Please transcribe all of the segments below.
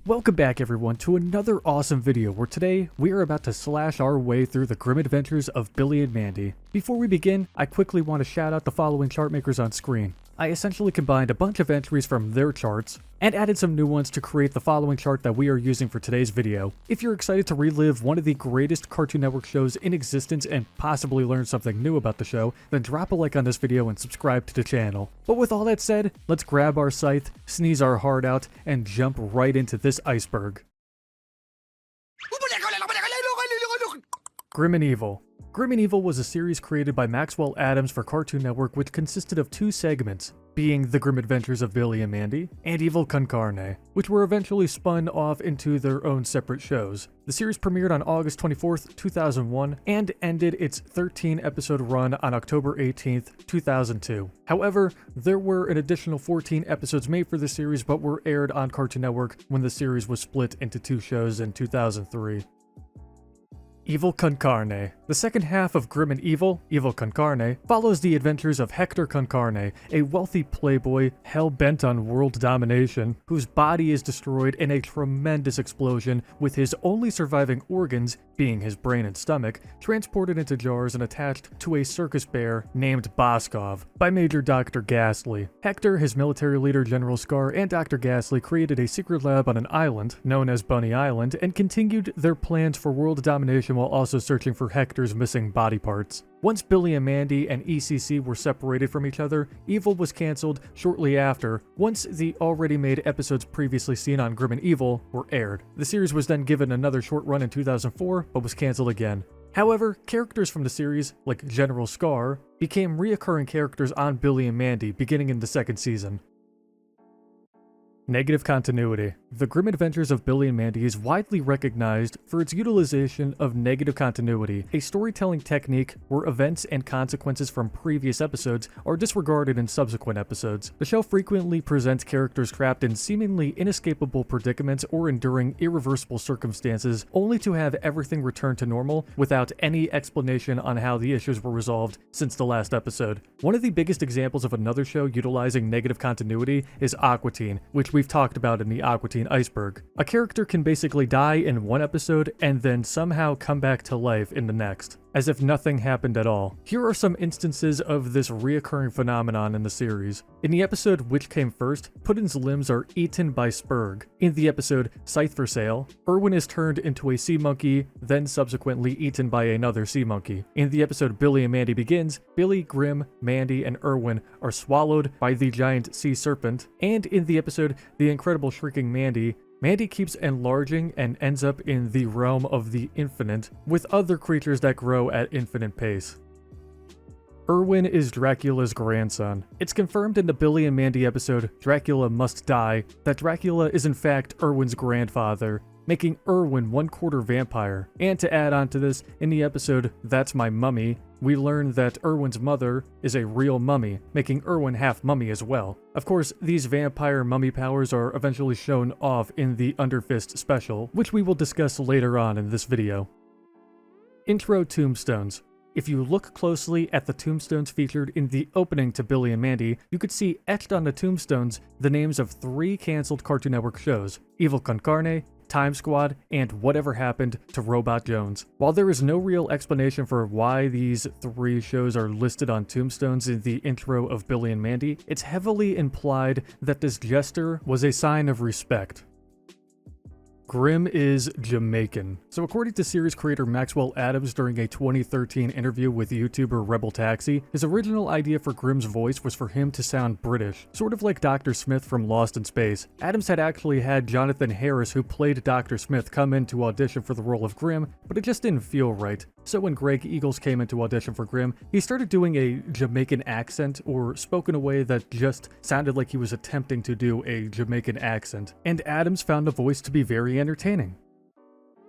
Welcome back everyone to another awesome video where today we are about to slash our way through the grim adventures of Billy and Mandy. Before we begin, I quickly want to shout out the following chart makers on screen. I essentially combined a bunch of entries from their charts and added some new ones to create the following chart that we are using for today's video. If you're excited to relive one of the greatest Cartoon Network shows in existence and possibly learn something new about the show, then drop a like on this video and subscribe to the channel. But with all that said, let's grab our scythe, sneeze our heart out, and jump right into this iceberg. Grim and Evil. Grim and Evil was a series created by Maxwell Adams for Cartoon Network which consisted of two segments, being The Grim Adventures of Billy and Mandy and Evil con Carne, which were eventually spun off into their own separate shows. The series premiered on August 24th, 2001 and ended its 13-episode run on October 18th, 2002. However, there were an additional 14 episodes made for the series but were aired on Cartoon Network when the series was split into two shows in 2003. Evil con Carne. The second half of Grim and Evil, Evil con Carne, follows the adventures of Hector con Carne, a wealthy playboy hell-bent on world domination, whose body is destroyed in a tremendous explosion with his only surviving organs, being his brain and stomach, transported into jars and attached to a circus bear named Boskov by Major Dr. Ghastly. Hector, his military leader General Scar, and Dr. Ghastly created a secret lab on an island, known as Bunny Island, and continued their plans for world domination while also searching for Hector's missing body parts. Once Billy and Mandy and ECC were separated from each other, Evil was cancelled shortly after, once the already made episodes previously seen on Grim and Evil were aired. The series was then given another short run in 2004, but was cancelled again. However, characters from the series, like General Scar, became reoccurring characters on Billy and Mandy beginning in the second season. Negative continuity. The Grim Adventures of Billy and Mandy is widely recognized for its utilization of negative continuity, a storytelling technique where events and consequences from previous episodes are disregarded in subsequent episodes. The show frequently presents characters trapped in seemingly inescapable predicaments or enduring irreversible circumstances, only to have everything return to normal without any explanation on how the issues were resolved since the last episode. One of the biggest examples of another show utilizing negative continuity is Aqua Teen, which we've talked about in the Aqua Teen Iceberg. A character can basically die in one episode and then somehow come back to life in the next, as if nothing happened at all. Here are some instances of this reoccurring phenomenon in the series. In the episode Which Came First, Puddin's limbs are eaten by Spurg. In the episode Scythe for Sale, Irwin is turned into a sea monkey, then subsequently eaten by another sea monkey. In the episode Billy and Mandy Begins, Billy, Grim, Mandy, and Irwin are swallowed by the giant sea serpent. And in the episode The Incredible Shrieking Mandy, Mandy keeps enlarging and ends up in the realm of the infinite, with other creatures that grow at infinite pace. Irwin is Dracula's grandson. It's confirmed in the Billy and Mandy episode Dracula Must Die that Dracula is in fact Irwin's grandfather, making Irwin 1/4 vampire. And to add on to this, in the episode That's My Mummy, we learn that Irwin's mother is a real mummy, making Irwin half mummy as well. Of course, these vampire mummy powers are eventually shown off in the Underfist special, which we will discuss later on in this video. Intro tombstones. If you look closely at the tombstones featured in the opening to Billy and Mandy, you could see etched on the tombstones the names of 3 cancelled Cartoon Network shows: Evil con Carne, Time Squad, and Whatever Happened to Robot Jones. While there is no real explanation for why these 3 shows are listed on tombstones in the intro of Billy and Mandy, it's heavily implied that this gesture was a sign of respect. Grim is Jamaican. So according to series creator Maxwell Adams during a 2013 interview with YouTuber Rebel Taxi, his original idea for Grim's voice was for him to sound British, sort of like Dr. Smith from Lost in Space. Adams had actually had Jonathan Harris, who played Dr. Smith, come in to audition for the role of Grim, but it just didn't feel right. So when Greg Eagles came in to audition for Grim, he started doing a Jamaican accent, or spoke in a way that just sounded like he was attempting to do a Jamaican accent, and Adams found the voice to be very entertaining.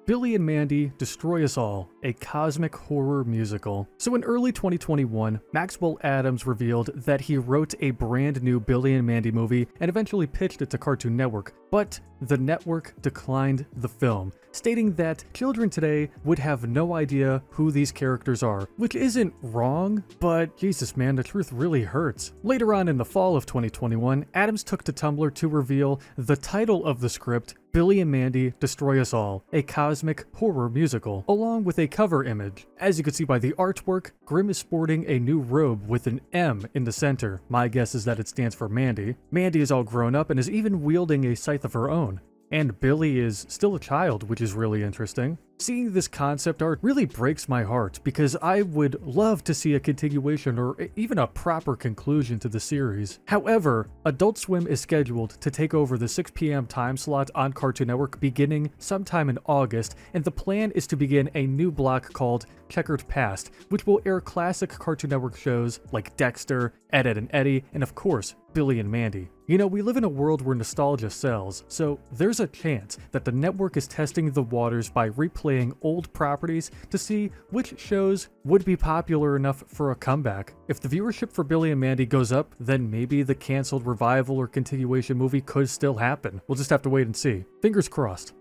Billy and Mandy Destroy Us All, a cosmic horror musical. So in early 2021, Maxwell Adams revealed that he wrote a brand new Billy and Mandy movie and eventually pitched it to Cartoon Network, but the network declined the film, stating that children today would have no idea who these characters are, which isn't wrong, but Jesus man, the truth really hurts. Later on in the fall of 2021, Adams took to Tumblr to reveal the title of the script, Billy and Mandy Destroy Us All, a cosmic horror musical, along with a cover image. As you can see by the artwork, Grimm is sporting a new robe with an M in the center. My guess is that it stands for Mandy. Mandy is all grown up and is even wielding a scythe of her own. And Billy is still a child, which is really interesting. Seeing this concept art really breaks my heart because I would love to see a continuation or even a proper conclusion to the series. However, Adult Swim is scheduled to take over the 6 p.m. time slot on Cartoon Network beginning sometime in August, and the plan is to begin a new block called Checkered Past, which will air classic Cartoon Network shows like Dexter, Ed, Edd and Eddy, and of course, Billy and Mandy. You know, we live in a world where nostalgia sells, so there's a chance that the network is testing the waters by replaying old properties to see which shows would be popular enough for a comeback. If the viewership for Billy and Mandy goes up, then maybe the canceled revival or continuation movie could still happen. We'll just have to wait and see. Fingers crossed.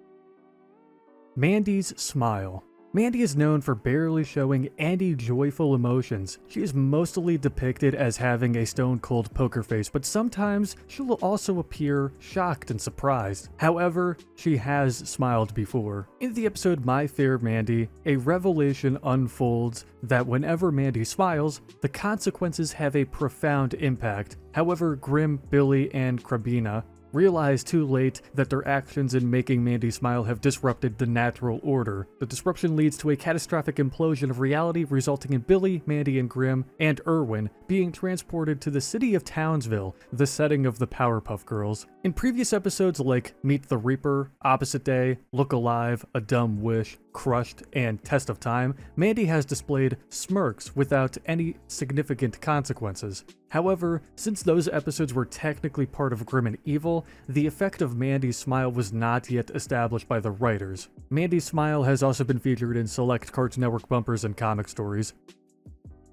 Mandy's smile. Mandy is known for barely showing any joyful emotions. She is mostly depicted as having a stone-cold poker face, but sometimes she will also appear shocked and surprised. However, she has smiled before. In the episode My Fair Mandy, a revelation unfolds that whenever Mandy smiles, the consequences have a profound impact. However, Grimm, Billy, and Krabina realize too late that their actions in making Mandy smile have disrupted the natural order. The disruption leads to a catastrophic implosion of reality, resulting in Billy, Mandy, and Grimm, and Irwin being transported to the city of Townsville, the setting of the Powerpuff Girls. In previous episodes like Meet the Reaper, Opposite Day, Look Alive, A Dumb Wish, Crushed, and Test of Time, Mandy has displayed smirks without any significant consequences. However, since those episodes were technically part of Grim and Evil, the effect of Mandy's smile was not yet established by the writers. Mandy's smile has also been featured in select Cartoon Network bumpers and comic stories.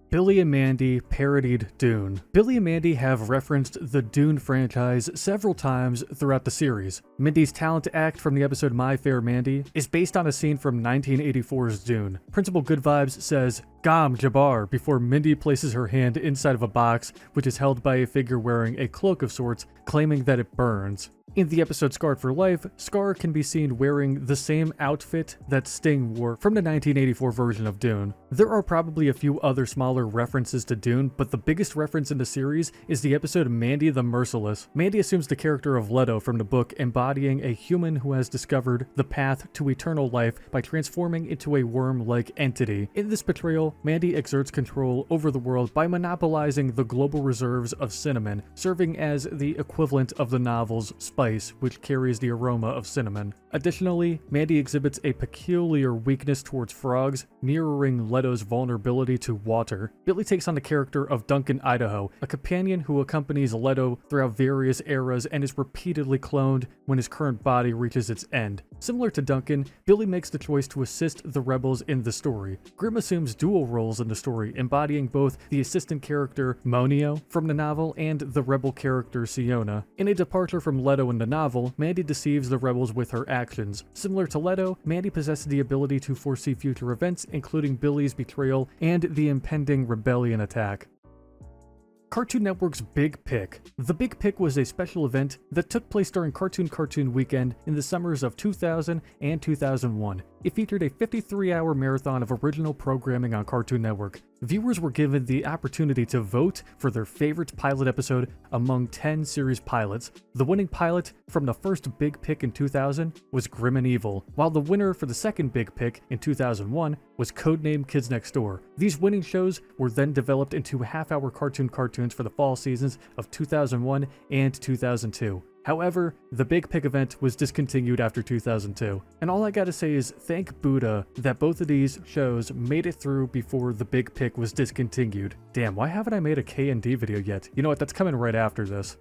Billy and Mandy parodied Dune. Billy and Mandy have referenced the Dune franchise several times throughout the series. Mindy's talent act from the episode My Fair Mandy is based on a scene from 1984's Dune. Principal Good Vibes says, "Gam Jabbar," before Mindy places her hand inside of a box, which is held by a figure wearing a cloak of sorts, claiming that it burns. In the episode Scarred for Life, Scar can be seen wearing the same outfit that Sting wore from the 1984 version of Dune. There are probably a few other smaller references to Dune, but the biggest reference in the series is the episode Mandy the Merciless. Mandy assumes the character of Leto from the book, embodying a human who has discovered the path to eternal life by transforming into a worm-like entity. In this portrayal, Mandy exerts control over the world by monopolizing the global reserves of cinnamon, serving as the equivalent of the novel's spice, which carries the aroma of cinnamon. Additionally, Mandy exhibits a peculiar weakness towards frogs, mirroring Leto's vulnerability to water. Billy takes on the character of Duncan Idaho, a companion who accompanies Leto throughout various eras and is repeatedly cloned when his current body reaches its end. Similar to Duncan, Billy makes the choice to assist the rebels in the story. Grimm assumes dual roles in the story, embodying both the assistant character Monio from the novel and the rebel character Siona. In a departure from Leto in the novel, Mandy deceives the rebels with her actions. Similar to Leto, Mandy possesses the ability to foresee future events, including Billy's betrayal and the impending rebellion attack. Cartoon Network's Big Pick. The Big Pick was a special event that took place during Cartoon Weekend in the summers of 2000 and 2001. It featured a 53-hour marathon of original programming on Cartoon Network. Viewers were given the opportunity to vote for their favorite pilot episode among 10 series pilots. The winning pilot from the first Big Pick in 2000 was Grim and Evil, while the winner for the second Big Pick in 2001 was Codename Kids Next Door. These winning shows were then developed into half-hour cartoons for the fall seasons of 2001 and 2002. However, the Big Pick event was discontinued after 2002. And all I gotta say is thank Buddha that both of these shows made it through before the Big Pick was discontinued. Damn, why haven't I made a K&D video yet? You know what, that's coming right after this.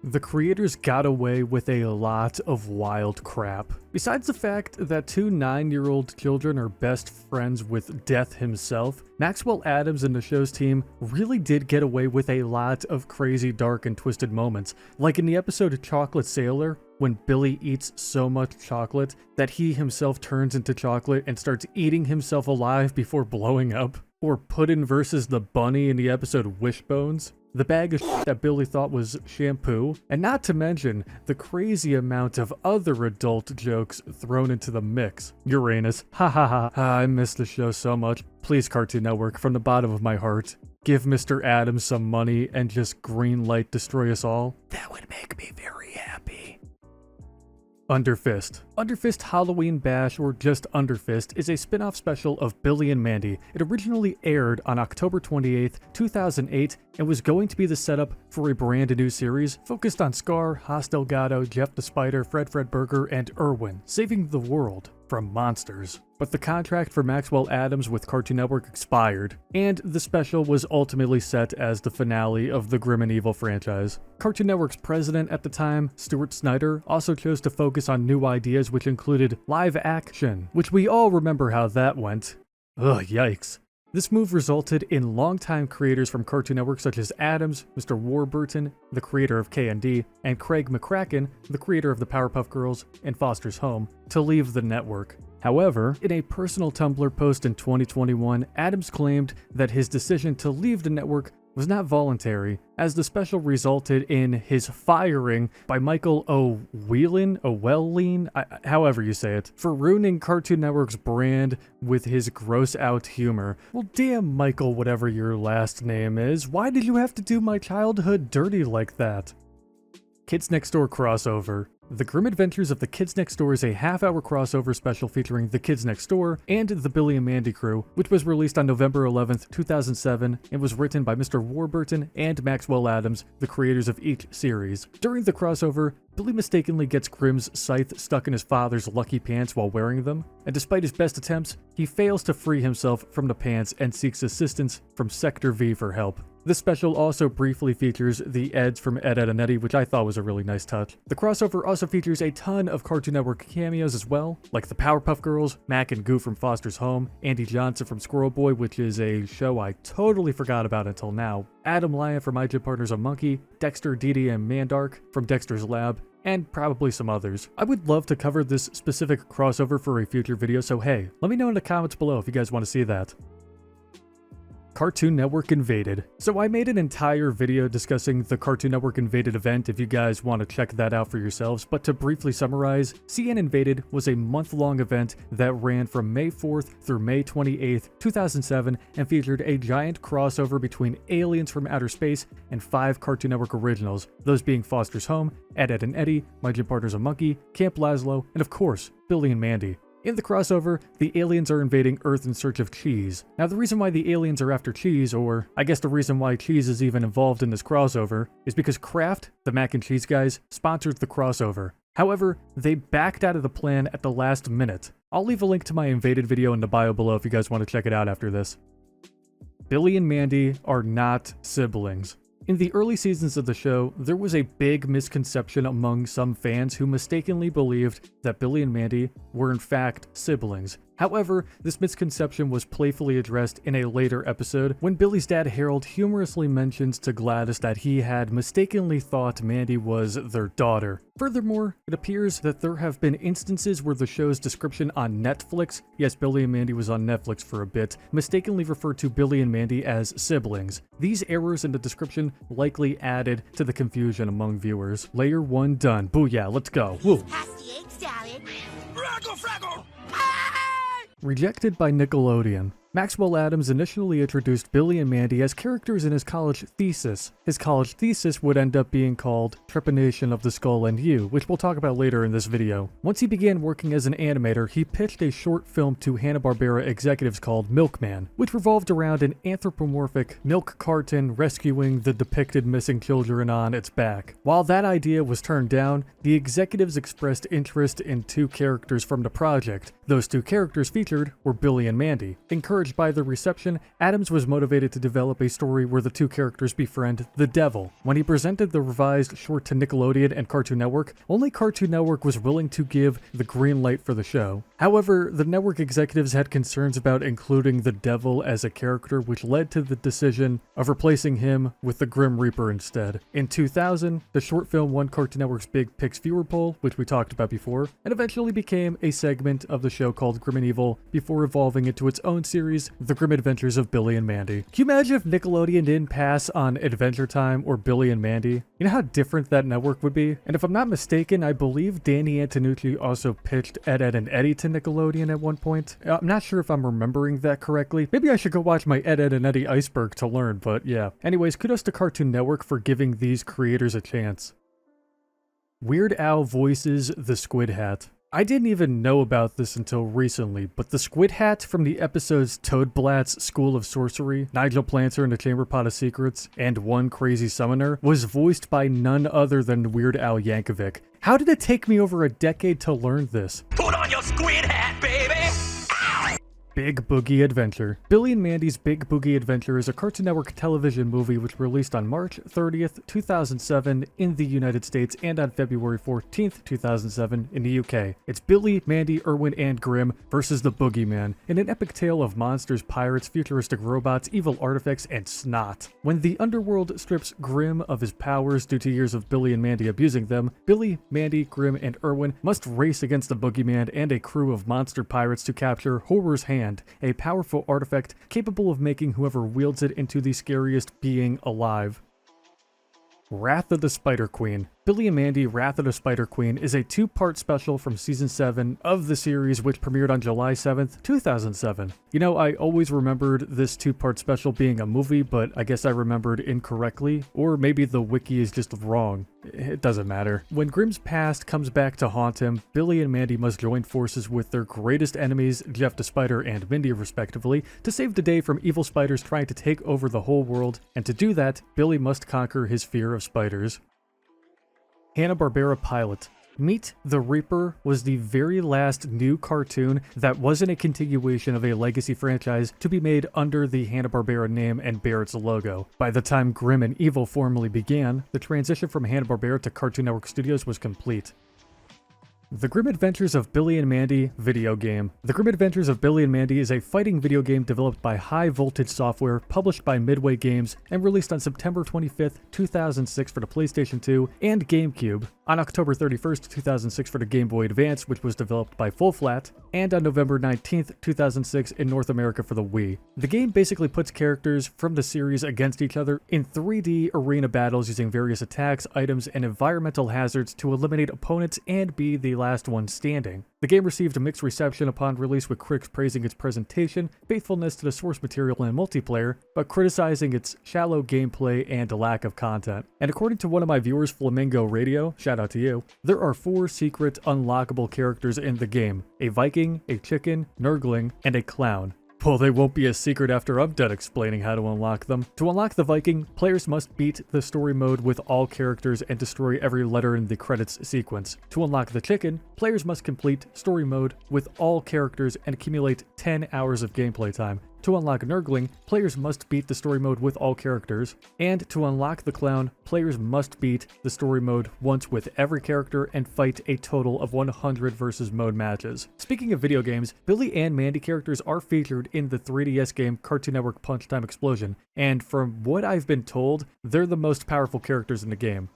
The creators got away with a lot of wild crap. Besides the fact that two 9-year-old children are best friends with Death himself, Maxwell Adams and the show's team really did get away with a lot of crazy, dark, and twisted moments. Like in the episode Chocolate Sailor, when Billy eats so much chocolate that he himself turns into chocolate and starts eating himself alive before blowing up. Or Puddin' versus the Bunny in the episode Wishbones. The bag of shit that Billy thought was shampoo, and not to mention the crazy amount of other adult jokes thrown into the mix. Uranus, ha ha ha, I miss the show so much. Please, Cartoon Network, from the bottom of my heart, give Mr. Adams some money and just greenlight Destroy Us All. That would make me very happy. Underfist. Underfist Halloween Bash, or just Underfist, is a spin-off special of Billy and Mandy. It originally aired on October 28th, 2008, and was going to be the setup for a brand new series focused on Scar, Hoss Delgado, Jeff the Spider, Fred Fredburger, and Irwin, saving the world from monsters. But the contract for Maxwell Adams with Cartoon Network expired, and the special was ultimately set as the finale of the Grim and Evil franchise. Cartoon Network's president at the time, Stuart Snyder, also chose to focus on new ideas which included live action, which we all remember how that went. Ugh, yikes. This move resulted in longtime creators from Cartoon Network such as Adams, Mr. Warburton, the creator of K&D, and Craig McCracken, the creator of the Powerpuff Girls and Foster's Home, to leave the network. However, in a personal Tumblr post in 2021, Adams claimed that his decision to leave the network was not voluntary, as the special resulted in his firing by Michael O'Whelan, however you say it, for ruining Cartoon Network's brand with his gross-out humor. Well, damn, Michael, whatever your last name is, why did you have to do my childhood dirty like that? Kids Next Door crossover. The Grim Adventures of the Kids Next Door is a half-hour crossover special featuring the Kids Next Door and the Billy and Mandy crew, which was released on November 11th, 2007, and was written by Mr. Warburton and Maxwell Adams, the creators of each series. During the crossover, Billy mistakenly gets Grimm's scythe stuck in his father's lucky pants while wearing them, and despite his best attempts, he fails to free himself from the pants and seeks assistance from Sector V for help. This special also briefly features the Eds from Ed, Edd and Eddy, which I thought was a really nice touch. The crossover also features a ton of Cartoon Network cameos as well, like the Powerpuff Girls, Mac and Goo from Foster's Home, Andy Johnson from Squirrel Boy, which is a show I totally forgot about until now, Adam Lyon from My Gym Partner's a Monkey, Dexter, Dee Dee, and Mandark from Dexter's Lab, and probably some others. I would love to cover this specific crossover for a future video, so hey, let me know in the comments below if you guys want to see that. Cartoon Network Invaded. So I made an entire video discussing the Cartoon Network Invaded event if you guys want to check that out for yourselves, but to briefly summarize, CN Invaded was a month-long event that ran from May 4th through May 28th, 2007, and featured a giant crossover between aliens from outer space and 5 Cartoon Network originals, those being Foster's Home, Ed, Edd and Eddy, My Gym Partner's a Monkey, Camp Lazlo, and of course, Billy and Mandy. In the crossover, the aliens are invading Earth in search of cheese. Now the reason why the aliens are after cheese, or I guess the reason why cheese is even involved in this crossover, is because Kraft, the mac and cheese guys, sponsored the crossover. However, they backed out of the plan at the last minute. I'll leave a link to my Invaded video in the bio below if you guys want to check it out after this. Billy and Mandy are not siblings. In the early seasons of the show, there was a big misconception among some fans who mistakenly believed that Billy and Mandy were in fact siblings. However, this misconception was playfully addressed in a later episode when Billy's dad Harold humorously mentions to Gladys that he had mistakenly thought Mandy was their daughter. Furthermore, it appears that there have been instances where the show's description on Netflix, yes, Billy and Mandy was on Netflix for a bit, mistakenly referred to Billy and Mandy as siblings. These errors in the description likely added to the confusion among viewers. Layer 1 done. Booyah, let's go. Woo! Pass the egg salad. Fraggle, fraggle! Rejected by Nickelodeon. Maxwell Adams initially introduced Billy and Mandy as characters in his college thesis. His college thesis would end up being called Trepanation of the Skull and You, which we'll talk about later in this video. Once he began working as an animator, he pitched a short film to Hanna-Barbera executives called Milkman, which revolved around an anthropomorphic milk carton rescuing the depicted missing children on its back. While that idea was turned down, the executives expressed interest in 2 characters from the project. Those 2 characters featured were Billy and Mandy, encouraging Encouraged by the reception, Adams was motivated to develop a story where the two characters befriend the devil. When he presented the revised short to Nickelodeon and Cartoon Network, only Cartoon Network was willing to give the green light for the show. However, the network executives had concerns about including the devil as a character, which led to the decision of replacing him with the Grim Reaper instead. In 2000, the short film won Cartoon Network's Big Picks Viewer Poll, which we talked about before, and eventually became a segment of the show called Grim and Evil before evolving into its own series, The Grim Adventures of Billy and Mandy. Can you imagine if Nickelodeon didn't pass on Adventure Time or Billy and Mandy? You know how different that network would be? And if I'm not mistaken, I believe Danny Antonucci also pitched Ed, Edd and Eddy to Nickelodeon at one point. I'm not sure if I'm remembering that correctly. Maybe I should go watch my Ed, Edd and Eddy Iceberg to learn, but yeah. Anyways, kudos to Cartoon Network for giving these creators a chance. Weird Al voices the Squid Hat. I didn't even know about this until recently, but the Squid Hat from the episodes Toadblatt's School of Sorcery, Nigel Planter and the Chamber Pot of Secrets, and One Crazy Summoner was voiced by none other than Weird Al Yankovic. How did it take me over a decade to learn this? Put on your squid hat, baby! Big Boogie Adventure. Billy and Mandy's Big Boogie Adventure is a Cartoon Network television movie which released on March 30th, 2007 in the United States and on February 14th, 2007 in the UK. It's Billy, Mandy, Irwin, and Grim versus the Boogeyman in an epic tale of monsters, pirates, futuristic robots, evil artifacts, and snot. When the underworld strips Grim of his powers due to years of Billy and Mandy abusing them, Billy, Mandy, Grim, and Irwin must race against the Boogeyman and a crew of monster pirates to capture Horror's Hand, a powerful artifact capable of making whoever wields it into the scariest being alive. Wrath of the Spider Queen. Billy and Mandy Wrath of the Spider Queen is a two-part special from season 7 of the series, which premiered on July 7th, 2007. You know, I always remembered this two-part special being a movie, but I guess I remembered incorrectly, or maybe the wiki is just wrong. It doesn't matter. When Grimm's past comes back to haunt him, Billy and Mandy must join forces with their greatest enemies, Jeff the Spider and Mindy respectively, to save the day from evil spiders trying to take over the whole world, and to do that, Billy must conquer his fear of spiders. Hanna-Barbera pilot. Meet the Reaper was the very last new cartoon that wasn't a continuation of a legacy franchise to be made under the Hanna-Barbera name and bear its logo. By the time Grim and Evil formally began, the transition from Hanna-Barbera to Cartoon Network Studios was complete. The Grim Adventures of Billy and Mandy video game. The Grim Adventures of Billy and Mandy is a fighting video game developed by High Voltage Software, published by Midway Games, and released on September 25th, 2006 for the PlayStation 2 and GameCube, on October 31st, 2006 for the Game Boy Advance, which was developed by Full Flat, and on November 19th, 2006 in North America for the Wii. The game basically puts characters from the series against each other in 3D arena battles using various attacks, items, and environmental hazards to eliminate opponents and be the last one standing. The game received a mixed reception upon release, with critics praising its presentation, faithfulness to the source material and multiplayer, but criticizing its shallow gameplay and lack of content. And according to one of my viewers, Flamingo Radio, shout out to you, there are 4 secret unlockable characters in the game: a Viking, a chicken, Nurgling, and a clown. Well, they won't be a secret after I'm done explaining how to unlock them. To unlock the Viking, players must beat the story mode with all characters and destroy every letter in the credits sequence. To unlock the chicken, players must complete story mode with all characters and accumulate 10 hours of gameplay time. To unlock Nurgling, players must beat the story mode with all characters, and to unlock the clown, players must beat the story mode once with every character and fight a total of 100 versus mode matches. Speaking of video games, Billy and Mandy characters are featured in the 3DS game Cartoon Network Punch Time Explosion, and from what I've been told, they're the most powerful characters in the game.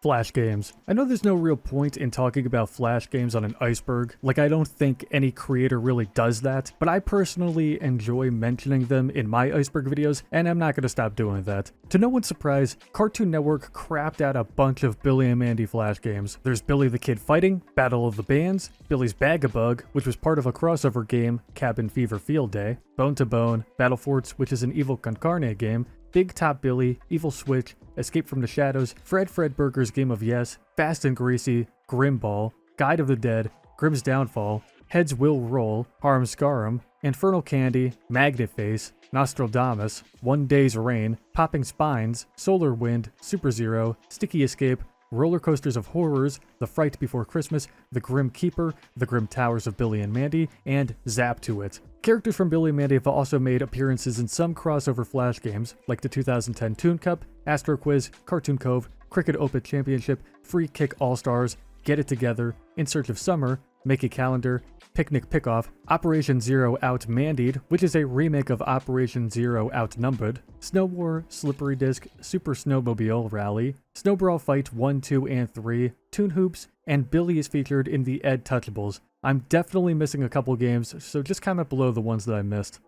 Flash games. I know there's no real point in talking about Flash games on an iceberg, like I don't think any creator really does that, but I personally enjoy mentioning them in my iceberg videos, and I'm not going to stop doing that. To no one's surprise, Cartoon Network crapped out a bunch of Billy and Mandy Flash games. There's Billy the Kid Fighting, Battle of the Bands, Billy's Bag-a-Bug, which was part of a crossover game, Cabin Fever Field Day, Bone to Bone, Battle Forts, which is an Evil Con Carne game, Big Top Billy, Evil Switch, Escape from the Shadows, Fred Burger's Game of Yes, Fast and Greasy, Grimball, Guide of the Dead, Grimm's Downfall, Heads Will Roll, Harem Scarum, Infernal Candy, Magnet Face, Nostradamus, One Day's Rain, Popping Spines, Solar Wind, Super Zero, Sticky Escape, Roller Coasters of Horrors, The Fright Before Christmas, The Grim Keeper, The Grim Towers of Billy and Mandy, and Zap to It. Characters from Billy and Mandy have also made appearances in some crossover Flash games, like the 2010 Toon Cup, Astro Quiz, Cartoon Cove, Cricket Open Championship, Free Kick All-Stars, Get It Together, In Search of Summer, Make a Calendar, Picnic Pickoff, Operation Zero Outmandied, which is a remake of Operation Zero Outnumbered, Snow War, Slippery Disc, Super Snowmobile Rally, Snow Brawl Fight 1, 2, and 3, Toon Hoops, and Billy is featured in the Ed Touchables. I'm definitely missing a couple games, so just comment below the ones that I missed.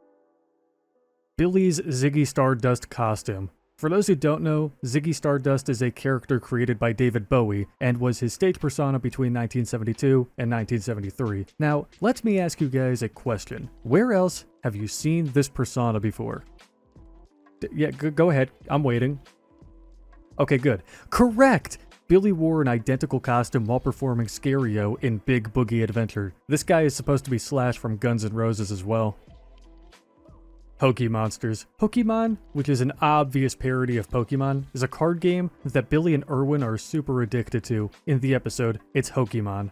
Billy's Ziggy Stardust costume. For those who don't know, Ziggy Stardust is a character created by David Bowie and was his stage persona between 1972 and 1973. Now, let me ask you guys a question. Where else have you seen this persona before? Go ahead. I'm waiting. Okay, good. Correct! Billy wore an identical costume while performing Scario in Big Boogie Adventure. This guy is supposed to be Slash from Guns N' Roses as well. Poke Monsters. Pokemon, which is an obvious parody of Pokemon, is a card game that Billy and Erwin are super addicted to. In the episode, it's Hokemon.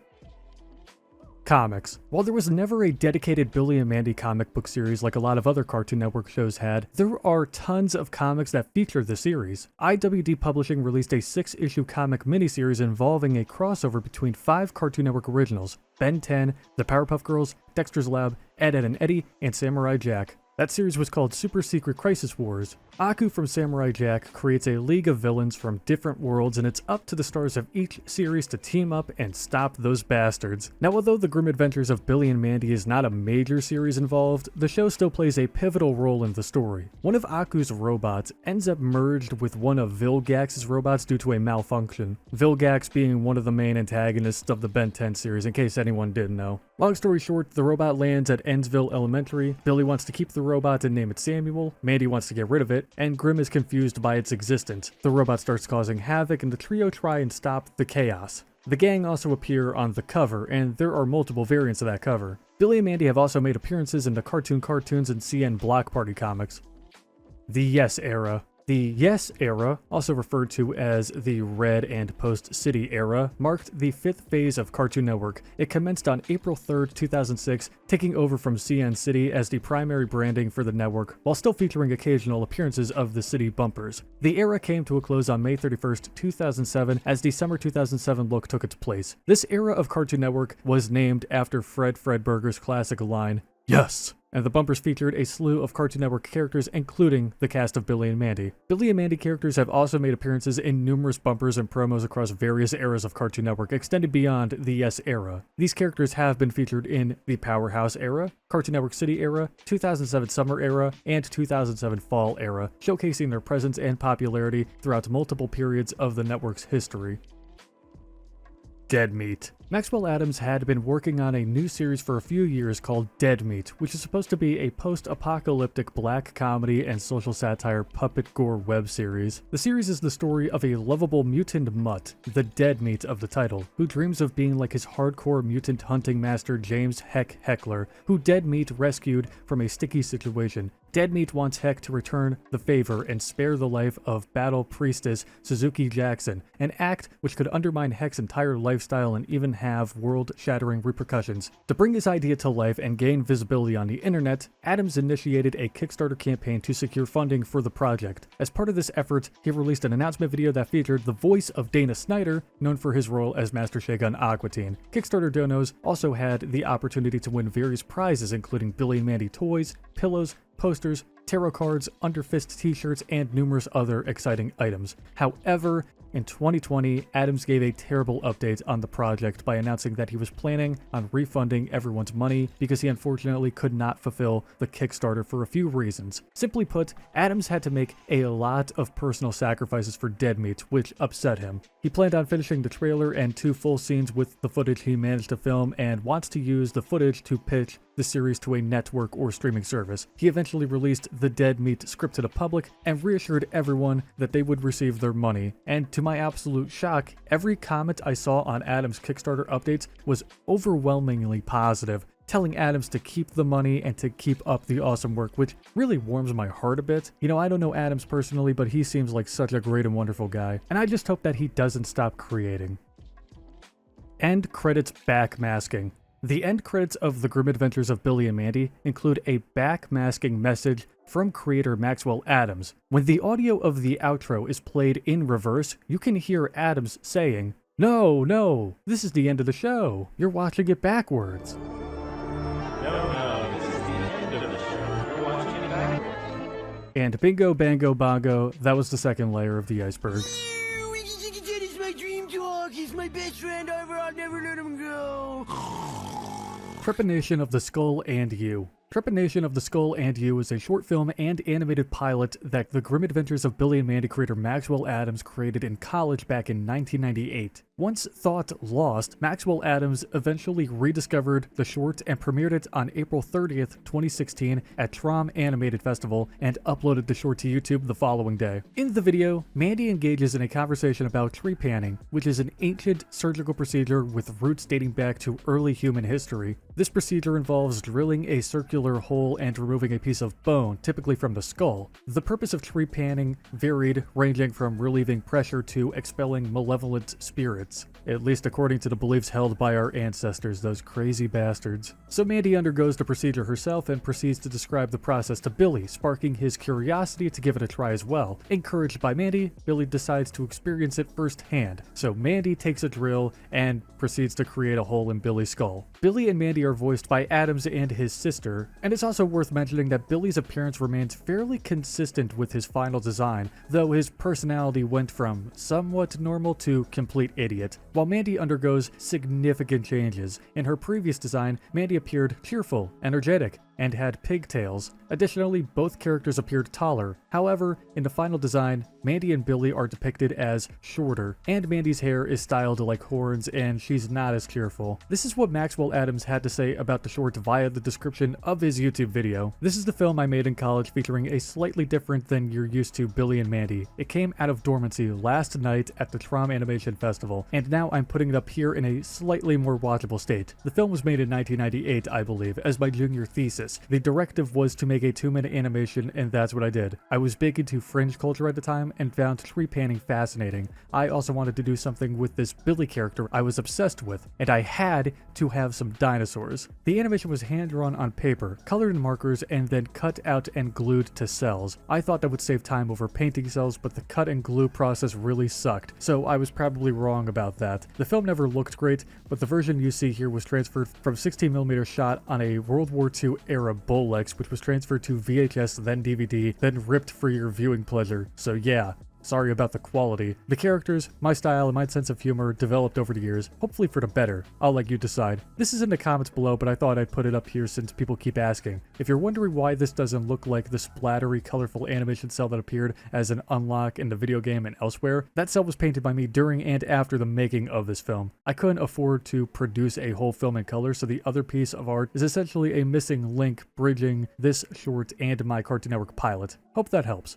Comics. While there was never a dedicated Billy and Mandy comic book series like a lot of other Cartoon Network shows had, there are tons of comics that feature the series. IWD Publishing released a 6-issue comic miniseries involving a crossover between 5 Cartoon Network originals: Ben 10, The Powerpuff Girls, Dexter's Lab, Ed, Ed and Eddie, and Samurai Jack. That series was called Super Secret Crisis Wars. Aku from Samurai Jack creates a league of villains from different worlds, and it's up to the stars of each series to team up and stop those bastards. Now, although The Grim Adventures of Billy and Mandy is not a major series involved, the show still plays a pivotal role in the story. One of Aku's robots ends up merged with one of Vilgax's robots due to a malfunction. Vilgax being one of the main antagonists of the Ben 10 series, in case anyone didn't know. Long story short, the robot lands at Ennsville Elementary. Billy wants to keep the robot and name it Samuel. Mandy wants to get rid of it, and Grim is confused by its existence. The robot starts causing havoc, and the trio try and stop the chaos. The gang also appear on the cover, and there are multiple variants of that cover. Billy and Mandy have also made appearances in the Cartoons and CN Block Party comics. The Yes Era. The Yes Era, also referred to as the Red and Post-City Era, marked the 5th phase of Cartoon Network. It commenced on April 3rd, 2006, taking over from CN City as the primary branding for the network, while still featuring occasional appearances of the city bumpers. The era came to a close on May 31st, 2007, as the summer 2007 look took its place. This era of Cartoon Network was named after Fred Fredberger's classic line, "Yes!" And the bumpers featured a slew of Cartoon Network characters, including the cast of Billy and Mandy. Billy and Mandy characters have also made appearances in numerous bumpers and promos across various eras of Cartoon Network, extended beyond the Yes Era. These characters have been featured in the Powerhouse Era, Cartoon Network City Era, 2007 Summer Era, and 2007 Fall Era, showcasing their presence and popularity throughout multiple periods of the network's history. Dead Meat. Maxwell Adams had been working on a new series for a few years called Dead Meat, which is supposed to be a post-apocalyptic black comedy and social satire puppet gore web series. The series is the story of a lovable mutant mutt, the Dead Meat of the title, who dreams of being like his hardcore mutant hunting master James Heck Heckler, who Dead Meat rescued from a sticky situation. Dead Meat wants Heck to return the favor and spare the life of Battle Priestess Suzuki Jackson, an act which could undermine Heck's entire lifestyle and even have world-shattering repercussions. To bring his idea to life and gain visibility on the internet, Adams initiated a Kickstarter campaign to secure funding for the project. As part of this effort, he released an announcement video that featured the voice of Dana Snyder, known for his role as Master Shagun Aqua Teen. Kickstarter donos also had the opportunity to win various prizes, including Billy and Mandy toys, pillows, posters, tarot cards, Underfist t-shirts, and numerous other exciting items. However, in 2020, Adams gave a terrible update on the project by announcing that he was planning on refunding everyone's money because he unfortunately could not fulfill the Kickstarter for a few reasons. Simply put, Adams had to make a lot of personal sacrifices for Dead Meat, which upset him. He planned on finishing the trailer and 2 full scenes with the footage he managed to film and wants to use the footage to pitch the series to a network or streaming service. He eventually released the Dead Meat script to the public and reassured everyone that they would receive their money. And to my absolute shock, every comment I saw on Adams' Kickstarter updates was overwhelmingly positive, telling Adams to keep the money and to keep up the awesome work, which really warms my heart a bit. You know, I don't know Adams personally, but he seems like such a great and wonderful guy, and I just hope that he doesn't stop creating. End credits backmasking. The end credits of The Grim Adventures of Billy and Mandy include a backmasking message from creator Maxwell Adams. When the audio of the outro is played in reverse, you can hear Adams saying, "No, no, this is the end of the show. You're watching it backwards." No, this is the end of the show. You're watching it backwards. And bingo, bango, bongo, that was the second layer of the iceberg. It's my dream dog. He's my best friend ever. I'll never let him go. Trepanation of the Skull and You. Trepanation of the Skull and You is a short film and animated pilot that The Grim Adventures of Billy and Mandy creator Maxwell Adams created in college back in 1998. Once thought lost, Maxwell Adams eventually rediscovered the short and premiered it on April 30th, 2016 at Trom Animated Festival and uploaded the short to YouTube the following day. In the video, Mandy engages in a conversation about tree panning, which is an ancient surgical procedure with roots dating back to early human history. This procedure involves drilling a circular hole and removing a piece of bone, typically from the skull. The purpose of tree panning varied, ranging from relieving pressure to expelling malevolent spirits, at least according to the beliefs held by our ancestors, those crazy bastards. So Mandy undergoes the procedure herself and proceeds to describe the process to Billy, sparking his curiosity to give it a try as well. Encouraged by Mandy, Billy decides to experience it firsthand. So Mandy takes a drill and proceeds to create a hole in Billy's skull. Billy and Mandy are voiced by Adams and his sister, and it's also worth mentioning that Billy's appearance remains fairly consistent with his final design, though his personality went from somewhat normal to complete idiot, while Mandy undergoes significant changes. In her previous design, Mandy appeared cheerful, energetic, and had pigtails. Additionally, both characters appeared taller. However, in the final design, Mandy and Billy are depicted as shorter, and Mandy's hair is styled like horns and she's not as cheerful. This is what Maxwell Adams had to say about the short via the description of his YouTube video. "This is the film I made in college featuring a slightly different than you're used to Billy and Mandy. It came out of dormancy last night at the Trom Animation Festival, and now I'm putting it up here in a slightly more watchable state. The film was made in 1998, I believe, as my junior thesis. The directive was to make a 2-minute animation, and that's what I did. I was big into fringe culture at the time and found tree panning fascinating. I also wanted to do something with this Billy character I was obsessed with, and I had to have some dinosaurs. The animation was hand-drawn on paper, colored in markers, and then cut out and glued to cells. I thought that would save time over painting cells, but the cut and glue process really sucked, so I was probably wrong about that. The film never looked great, but the version you see here was transferred from 16mm shot on a World War II era Bolex, which was transferred to VHS, then DVD, then ripped for your viewing pleasure. So yeah, sorry about the quality. The characters, my style, and my sense of humor developed over the years, hopefully for the better. I'll let you decide. This is in the comments below, but I thought I'd put it up here since people keep asking. If you're wondering why this doesn't look like the splattery, colorful animation cell that appeared as an unlock in the video game and elsewhere, that cell was painted by me during and after the making of this film. I couldn't afford to produce a whole film in color, so the other piece of art is essentially a missing link bridging this short and my Cartoon Network pilot. Hope that helps.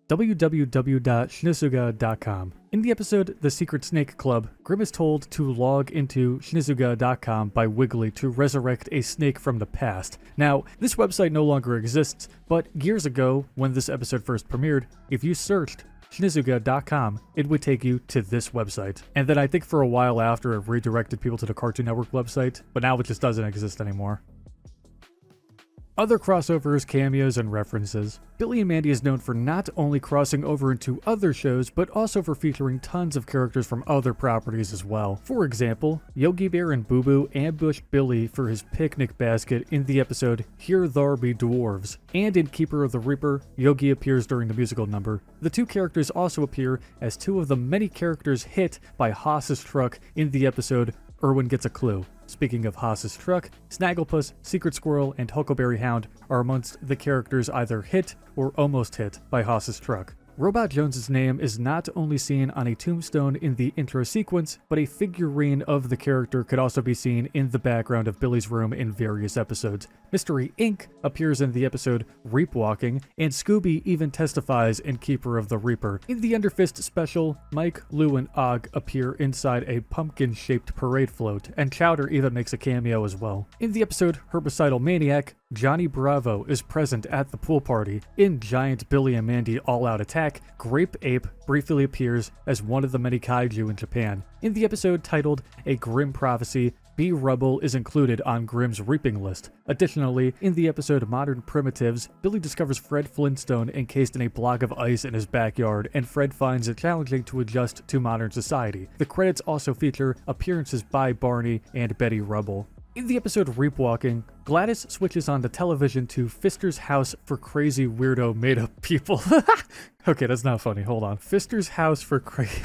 www.shnizuga.com. In the episode The Secret Snake Club, Grim is told to log into shnizuga.com by Wiggly to resurrect a snake from the past. Now, this website no longer exists, but years ago, when this episode first premiered, if you searched shnizuga.com, it would take you to this website. And then I think for a while after, it redirected people to the Cartoon Network website, but now it just doesn't exist anymore. Other crossovers, cameos, and references. Billy and Mandy is known for not only crossing over into other shows, but also for featuring tons of characters from other properties as well. For example, Yogi Bear and Boo Boo ambush Billy for his picnic basket in the episode Here Thar Be Dwarves, and in Keeper of the Reaper, Yogi appears during the musical number. The two characters also appear as two of the many characters hit by Haas's truck in the episode Irwin Gets a Clue. Speaking of Haas's truck, Snagglepuss, Secret Squirrel, and Huckleberry Hound are amongst the characters either hit or almost hit by Haas's truck. Robot Jones's name is not only seen on a tombstone in the intro sequence, but a figurine of the character could also be seen in the background of Billy's room in various episodes. Mystery Inc. appears in the episode Reap Walking, and Scooby even testifies in Keeper of the Reaper. In the Underfist special, Mike, Lou, and Og appear inside a pumpkin-shaped parade float, and Chowder even makes a cameo as well. In the episode Herbicidal Maniac, Johnny Bravo is present at the pool party. In Giant Billy and Mandy All-Out Attack, Grape Ape briefly appears as one of the many kaiju in Japan. In the episode titled A Grim Prophecy, B. Rubble is included on Grimm's reaping list. Additionally, in the episode Modern Primitives, Billy discovers Fred Flintstone encased in a block of ice in his backyard, and Fred finds it challenging to adjust to modern society. The credits also feature appearances by Barney and Betty Rubble. In the episode Reap Walking, Gladys switches on the television to Fister's House for Crazy Weirdo Made-Up People. Okay, that's not funny. Hold on. Fister's House for Crazy...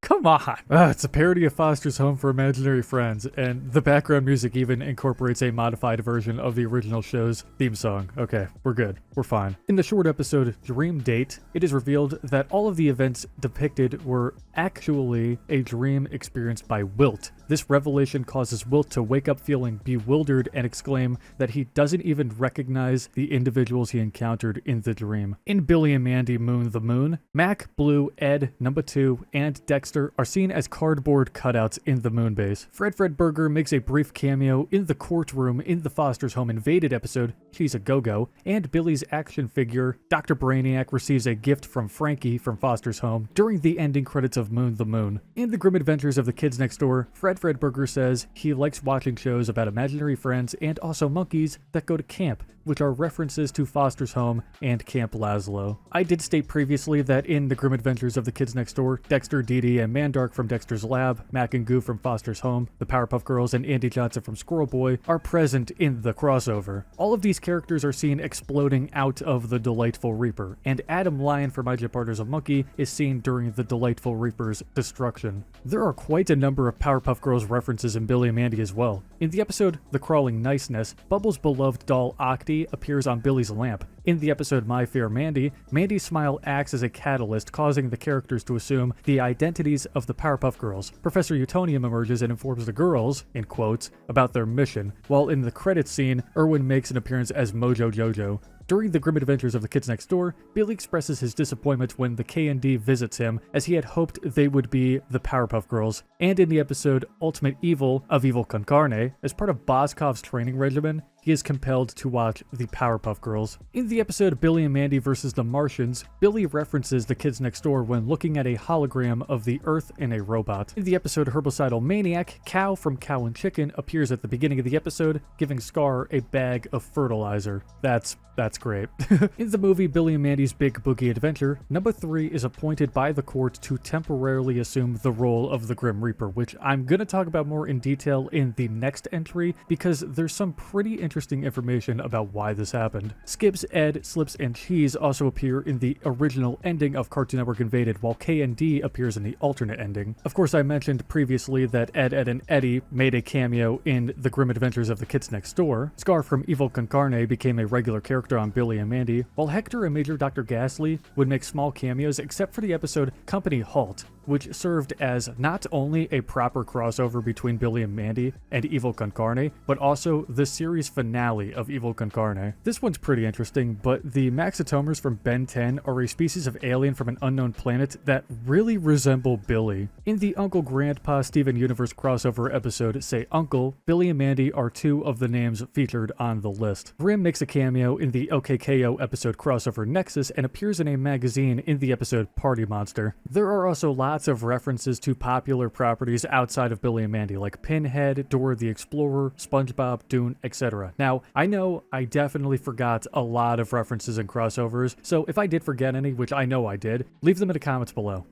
Come on! It's a parody of Foster's Home for Imaginary Friends, and the background music even incorporates a modified version of the original show's theme song. Okay, we're good. We're fine. In the short episode Dream Date, it is revealed that all of the events depicted were actually a dream experienced by Wilt. This revelation causes Wilt to wake up feeling bewildered and exclaim that he doesn't even recognize the individuals he encountered in the dream. In Billy and Mandy Moon the Moon, Mac, Blue, Ed, Number 2, and Dexter are seen as cardboard cutouts in the moon base. Fred Burger makes a brief cameo in the courtroom in the Foster's Home Invaded episode, She's a Go-Go, and Billy's action figure, Dr. Brainiac, receives a gift from Frankie from Foster's Home during the ending credits of Moon the Moon. In the Grim Adventures of the Kids Next Door, Fred Burger says he likes watching shows about imaginary friends and also monkeys that go to camp, which are references to Foster's Home and Camp Lazlo. I did state previously that in the Grim Adventures of the Kids Next Door, Dexter, Dee Dee, and Mandark from Dexter's Lab, Mac and Goo from Foster's Home, the Powerpuff Girls, and Andy Johnson from Squirrel Boy are present in the crossover. All of these characters are seen exploding out of the Delightful Reaper, and Adam Lyon from My Partners of Monkey is seen during the Delightful Reaper's destruction. There are quite a number of Powerpuff Girls references in Billy and Mandy as well. In the episode The Crawling Niceness, Bubbles' beloved doll Octi appears on Billy's lamp. In the episode My Fair Mandy, Mandy's smile acts as a catalyst, causing the characters to assume the identities of the Powerpuff Girls. Professor Utonium emerges and informs the girls, in quotes, about their mission, while in the credits scene, Irwin makes an appearance as Mojo Jojo. During the Grim Adventures of the Kids Next Door, Billy expresses his disappointment when the K&D visits him, as he had hoped they would be the Powerpuff Girls. And in the episode Ultimate Evil of Evil Con Carne, as part of Boscov's training regimen, he is compelled to watch the Powerpuff Girls. In the episode Billy and Mandy vs. the Martians, Billy references the Kids Next Door when looking at a hologram of the Earth and a robot. In the episode Herbicidal Maniac, Cow from Cow and Chicken appears at the beginning of the episode, giving Scar a bag of fertilizer. That's great. In the movie Billy and Mandy's Big Boogie Adventure, Number 3 is appointed by the court to temporarily assume the role of the Grim Reaper, which I'm gonna talk about more in detail in the next entry, because there's some pretty interesting information about why this happened. Skips, Ed, Slips, and Cheese also appear in the original ending of Cartoon Network Invaded, while K&D appears in the alternate ending. Of course, I mentioned previously that Ed, and Eddie made a cameo in the Grim Adventures of the Kids Next Door. Scar from Evil Con Carne became a regular character on Billy and Mandy, while Hector and Major Dr. Ghastly would make small cameos except for the episode Company Halt, which served as not only a proper crossover between Billy and Mandy and Evil Con Carne, but also the series finale of Evil Con Carne. This one's pretty interesting, but the Maxitomers from Ben 10 are a species of alien from an unknown planet that really resemble Billy. In the Uncle Grandpa Steven Universe crossover episode Say Uncle, Billy and Mandy are two of the names featured on the list. Grimm makes a cameo in the OKKO episode crossover Nexus and appears in a magazine in the episode Party Monster. There are also lots of references to popular properties outside of Billy and Mandy, like Pinhead, Dora the Explorer, SpongeBob, Dune, etc. Now, I know I definitely forgot a lot of references and crossovers, so if I did forget any, which I know I did, leave them in the comments below.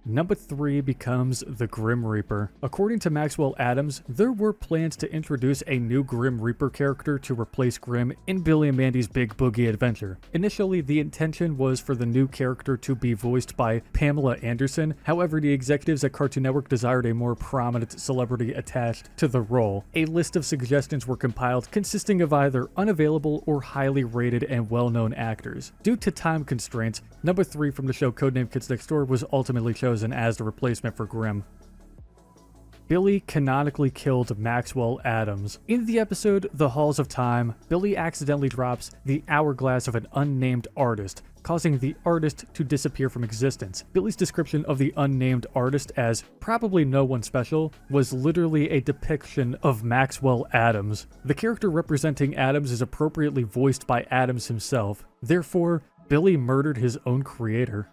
Number 3 becomes the Grim Reaper. According to Maxwell Adams, there were plans to introduce a new Grim Reaper character to replace Grim in Billy and Mandy's Big Boogie Adventure. Initially, the intention was for the new character to be voiced by Pamela Anderson. However, the executives at Cartoon Network desired a more prominent celebrity attached to the role. A list of suggestions were compiled consisting of either unavailable or highly rated and well-known actors. Due to time constraints, number 3 from the show Codename Kids Next Door was ultimately chosen as the replacement for Grim. Billy canonically killed Maxwell Adams. In the episode The Halls of Time, Billy accidentally drops the hourglass of an unnamed artist, causing the artist to disappear from existence. Billy's description of the unnamed artist as probably no one special was literally a depiction of Maxwell Adams. The character representing Adams is appropriately voiced by Adams himself. Therefore, Billy murdered his own creator.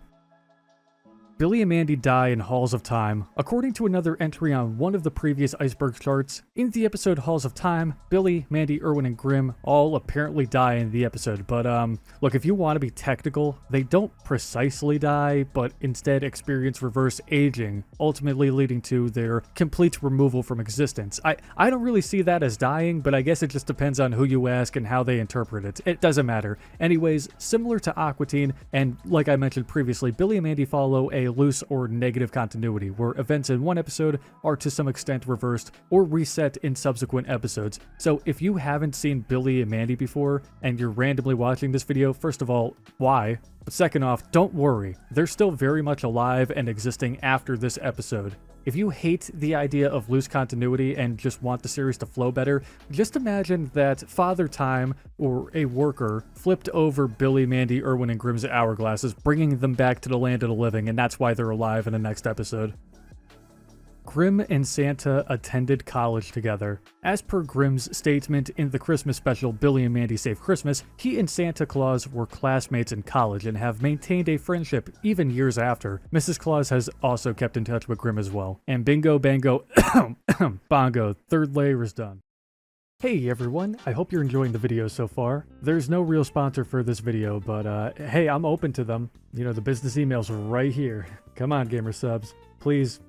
Billy and Mandy die in Halls of Time. According to another entry on one of the previous Iceberg charts, in the episode Halls of Time, Billy, Mandy, Irwin, and Grim all apparently die in the episode. But look, if you want to be technical, they don't precisely die, but instead experience reverse aging, ultimately leading to their complete removal from existence. I don't really see that as dying, but I guess it just depends on who you ask and how they interpret it. It doesn't matter. Anyways, similar to Aqua Teen, and like I mentioned previously, Billy and Mandy follow a loose or negative continuity, where events in one episode are to some extent reversed or reset in subsequent episodes. So if you haven't seen Billy and Mandy before, and you're randomly watching this video, first of all, why? But second off, don't worry, they're still very much alive and existing after this episode. If you hate the idea of loose continuity and just want the series to flow better, just imagine that Father Time, or a worker, flipped over Billy, Mandy, Irwin, and Grimm's hourglasses, bringing them back to the land of the living, and that's why they're alive in the next episode. Grim and Santa attended college together. As per Grimm's statement in the Christmas special Billy and Mandy Save Christmas, he and Santa Claus were classmates in college and have maintained a friendship even years after. Mrs. Claus has also kept in touch with Grimm as well. And bingo, bango, bongo, third layer is done. Hey everyone, I hope you're enjoying the video so far. There's no real sponsor for this video, but hey, I'm open to them. You know, the business email's right here. Come on, gamer subs. Please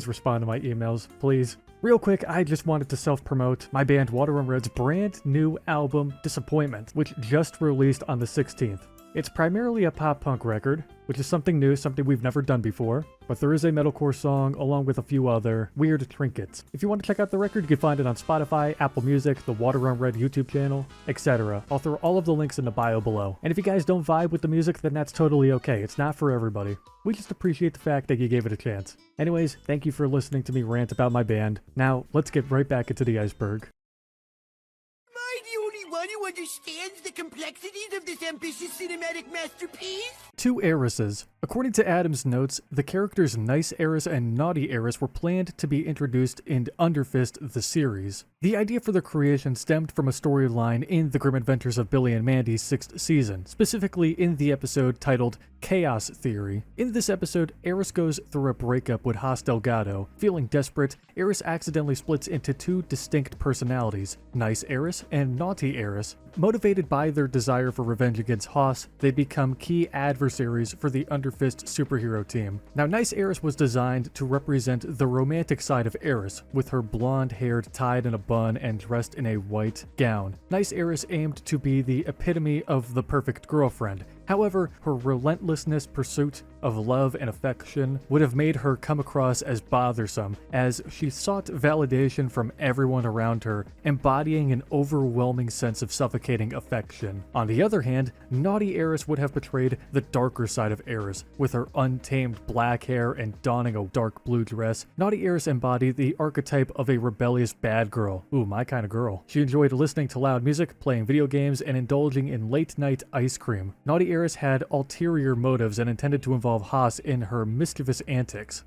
respond to my emails, please. Real quick, I just wanted to self-promote my band Water on Red's brand new album, Disappointment, which just released on the 16th. It's primarily a pop-punk record, which is something new, something we've never done before, but there is a metalcore song along with a few other weird trinkets. If you want to check out the record, you can find it on Spotify, Apple Music, the Water on Red YouTube channel, etc. I'll throw all of the links in the bio below. And if you guys don't vibe with the music, then that's totally okay. It's not for everybody. We just appreciate the fact that you gave it a chance. Anyways, thank you for listening to me rant about my band. Now, let's get right back into the iceberg. Am I the only one who understands the complexities of this ambitious cinematic masterpiece? Two heiresses. According to Adam's notes, the characters Nice Heiress and Naughty Heiress were planned to be introduced in Underfist the series. The idea for their creation stemmed from a storyline in The Grim Adventures of Billy and Mandy's 6th season, specifically in the episode titled Chaos Theory. In this episode, Heiress goes through a breakup with Haas Delgado. Feeling desperate, Heiress accidentally splits into two distinct personalities, Nice Heiress and Naughty Heiress. Motivated by their desire for revenge against Haas, they become key adversaries for the Underfist superhero team. Now, Nice Heiress was designed to represent the romantic side of Heiress, with her blonde hair tied in a bun and dressed in a white gown. Nice Heiress aimed to be the epitome of the perfect girlfriend. However, her relentlessness pursuit of love and affection would have made her come across as bothersome, as she sought validation from everyone around her, embodying an overwhelming sense of suffocating affection. On the other hand, Naughty Heiress would have portrayed the darker side of Heiress, with her untamed black hair and donning a dark blue dress. Naughty Heiress embodied the archetype of a rebellious bad girl. Ooh, my kind of girl. She enjoyed listening to loud music, playing video games, and indulging in late-night ice cream. Naughty Heiress had ulterior motives and intended to involve Haas in her mischievous antics.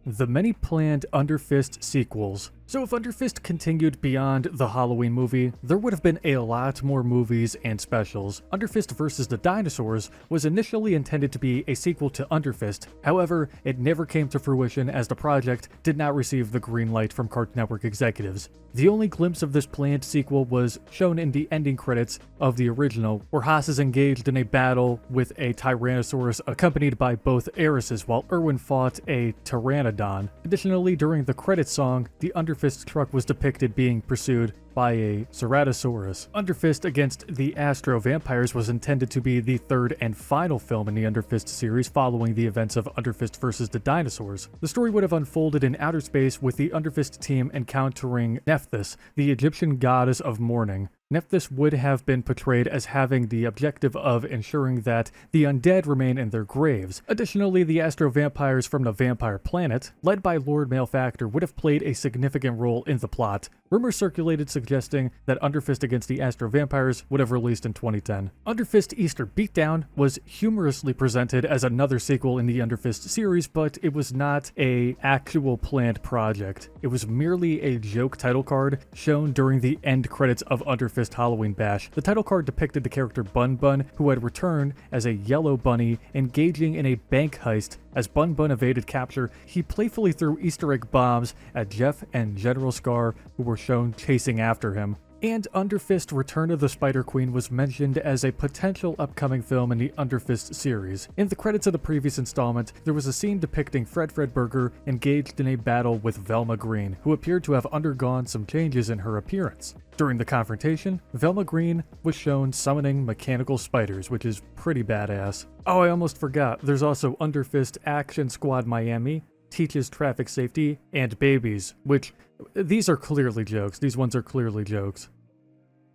The many planned Underfist sequels. So if Underfist continued beyond the Halloween movie, there would have been a lot more movies and specials. Underfist vs. the Dinosaurs was initially intended to be a sequel to Underfist, however, it never came to fruition as the project did not receive the green light from Cartoon Network executives. The only glimpse of this planned sequel was shown in the ending credits of the original, where Haas is engaged in a battle with a Tyrannosaurus accompanied by both heiresses while Irwin fought a Pteranodon. Additionally, during the credits song, the Underfist truck was depicted being pursued by a Ceratosaurus. Underfist against the Astro Vampires was intended to be the third and final film in the Underfist series following the events of Underfist vs. the Dinosaurs. The story would have unfolded in outer space with the Underfist team encountering Nephthys, the Egyptian goddess of mourning. Nephthys would have been portrayed as having the objective of ensuring that the undead remain in their graves. Additionally, the Astro Vampires from the Vampire Planet, led by Lord Malefactor, would have played a significant role in the plot. Rumors circulated suggesting that Underfist against the Astro Vampires would have released in 2010. Underfist Easter Beatdown was humorously presented as another sequel in the Underfist series, but it was not an actual planned project. It was merely a joke title card shown during the end credits of Underfist Halloween Bash. The title card depicted the character Bun Bun, who had returned as a yellow bunny, engaging in a bank heist. As Bun Bun evaded capture, he playfully threw Easter egg bombs at Jeff and General Scar, who were shown chasing after him. And Underfist Return of the Spider Queen was mentioned as a potential upcoming film in the Underfist series. In the credits of the previous installment, there was a scene depicting Fred Fredberger engaged in a battle with Velma Green, who appeared to have undergone some changes in her appearance. During the confrontation, Velma Green was shown summoning mechanical spiders, which is pretty badass. Oh, I almost forgot, there's also Underfist Action Squad Miami, Teaches Traffic Safety, and Babies, which, these are clearly jokes. These ones are clearly jokes.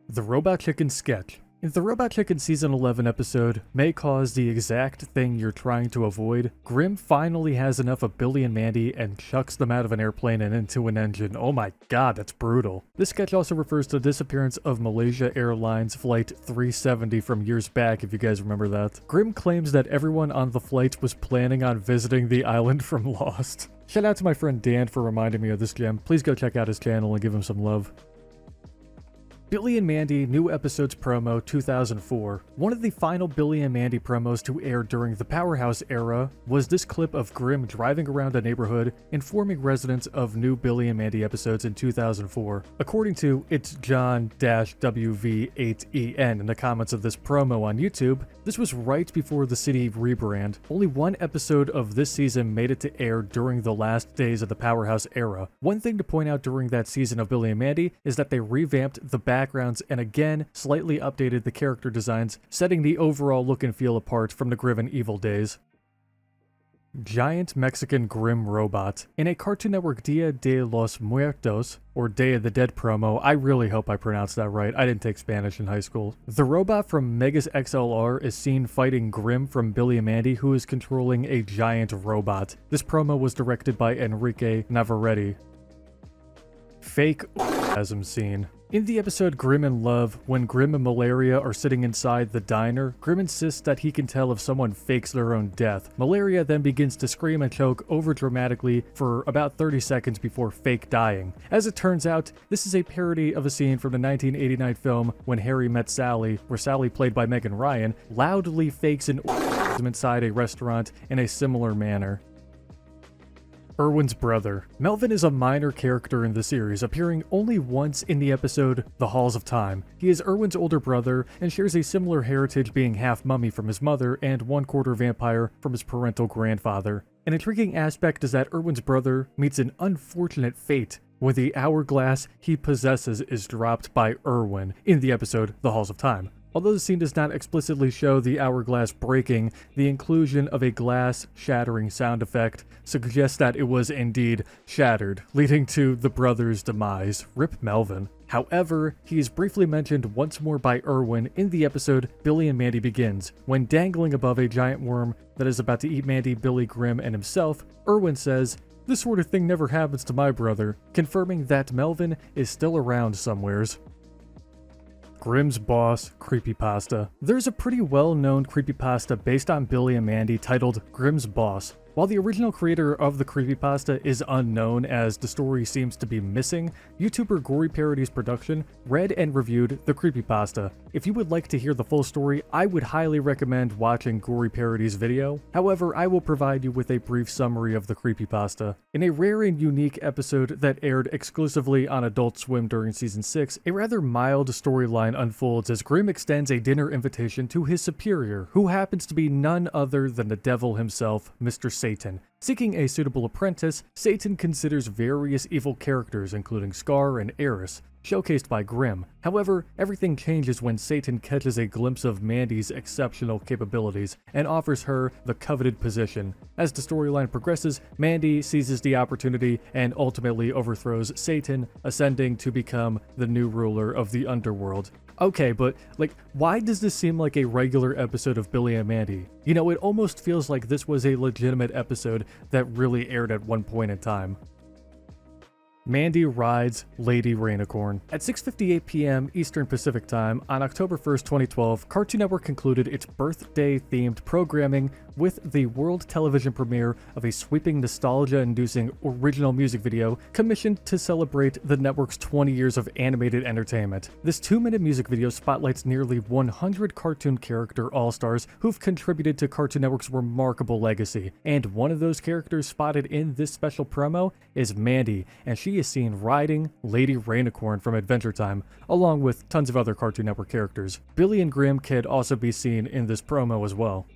The Robot Chicken sketch. In the Robot Chicken Season 11 episode, May Cause the Exact Thing You're Trying to Avoid, Grimm finally has enough of Billy and Mandy and chucks them out of an airplane and into an engine. Oh my god, that's brutal. This sketch also refers to the disappearance of Malaysia Airlines Flight 370 from years back, if you guys remember that. Grimm claims that everyone on the flight was planning on visiting the island from Lost. Shout out to my friend Dan for reminding me of this gem. Please go check out his channel and give him some love. Billy and Mandy New Episodes Promo 2004. One of the final Billy and Mandy promos to air during the Powerhouse era was this clip of Grimm driving around a neighborhood informing residents of new Billy and Mandy episodes in 2004. According to It's John-WV8EN in the comments of this promo on YouTube, this was right before the city rebrand. Only one episode of this season made it to air during the last days of the Powerhouse era. One thing to point out during that season of Billy and Mandy is that they revamped the backgrounds and again slightly updated the character designs, setting the overall look and feel apart from the Grimm and Evil days. Giant Mexican Grimm Robot. In a Cartoon Network Dia de los Muertos, or Day of the Dead promo, I really hope I pronounced that right, I didn't take Spanish in high school. The robot from Megas XLR is seen fighting Grimm from Billy and Mandy, who is controlling a giant robot. This promo was directed by Enrique Navarrete. Fake orgasm scene. In the episode Grimm in Love, when Grimm and Malaria are sitting inside the diner, Grimm insists that he can tell if someone fakes their own death. Malaria then begins to scream and choke over-dramatically for about 30 seconds before fake dying. As it turns out, this is a parody of a scene from the 1989 film When Harry Met Sally, where Sally, played by Megan Ryan, loudly fakes an orgasm inside a restaurant in a similar manner. Irwin's brother. Melvin is a minor character in the series, appearing only once in the episode The Halls of Time. He is Irwin's older brother and shares a similar heritage, being half mummy from his mother and 1/4 vampire from his parental grandfather. An intriguing aspect is that Irwin's brother meets an unfortunate fate when the hourglass he possesses is dropped by Irwin in the episode The Halls of Time. Although the scene does not explicitly show the hourglass breaking, the inclusion of a glass shattering sound effect suggests that it was indeed shattered, leading to the brother's demise. Rip Melvin. However, he is briefly mentioned once more by Irwin in the episode Billy and Mandy Begins. When dangling above a giant worm that is about to eat Mandy, Billy, Grimm, and himself, Irwin says, "This sort of thing never happens to my brother," confirming that Melvin is still around somewheres. Grimm's Boss creepypasta. There's a pretty well-known creepypasta based on Billy and Mandy titled Grimm's Boss. While the original creator of the creepypasta is unknown as the story seems to be missing, YouTuber Gory Parody's production read and reviewed the creepypasta. If you would like to hear the full story, I would highly recommend watching Gory Parody's video. However, I will provide you with a brief summary of the creepypasta. In a rare and unique episode that aired exclusively on Adult Swim during Season 6, a rather mild storyline unfolds as Grimm extends a dinner invitation to his superior, who happens to be none other than the devil himself, Mr. Satan. Seeking a suitable apprentice, Satan considers various evil characters including Scar and Eris, showcased by Grimm. However, everything changes when Satan catches a glimpse of Mandy's exceptional capabilities and offers her the coveted position. As the storyline progresses, Mandy seizes the opportunity and ultimately overthrows Satan, ascending to become the new ruler of the underworld. Okay, but why does this seem like a regular episode of Billy and Mandy? You know, it almost feels like this was a legitimate episode that really aired at one point in time. Mandy rides Lady Rainicorn. At 6:58 p.m. Eastern Pacific Time on October 1st, 2012, Cartoon Network concluded its birthday-themed programming with the world television premiere of a sweeping nostalgia-inducing original music video commissioned to celebrate the network's 20 years of animated entertainment. This 2-minute music video spotlights nearly 100 cartoon character all-stars who've contributed to Cartoon Network's remarkable legacy, and one of those characters spotted in this special promo is Mandy, and she is seen riding Lady Rainicorn from Adventure Time, along with tons of other Cartoon Network characters. Billy and Grimm could also be seen in this promo as well.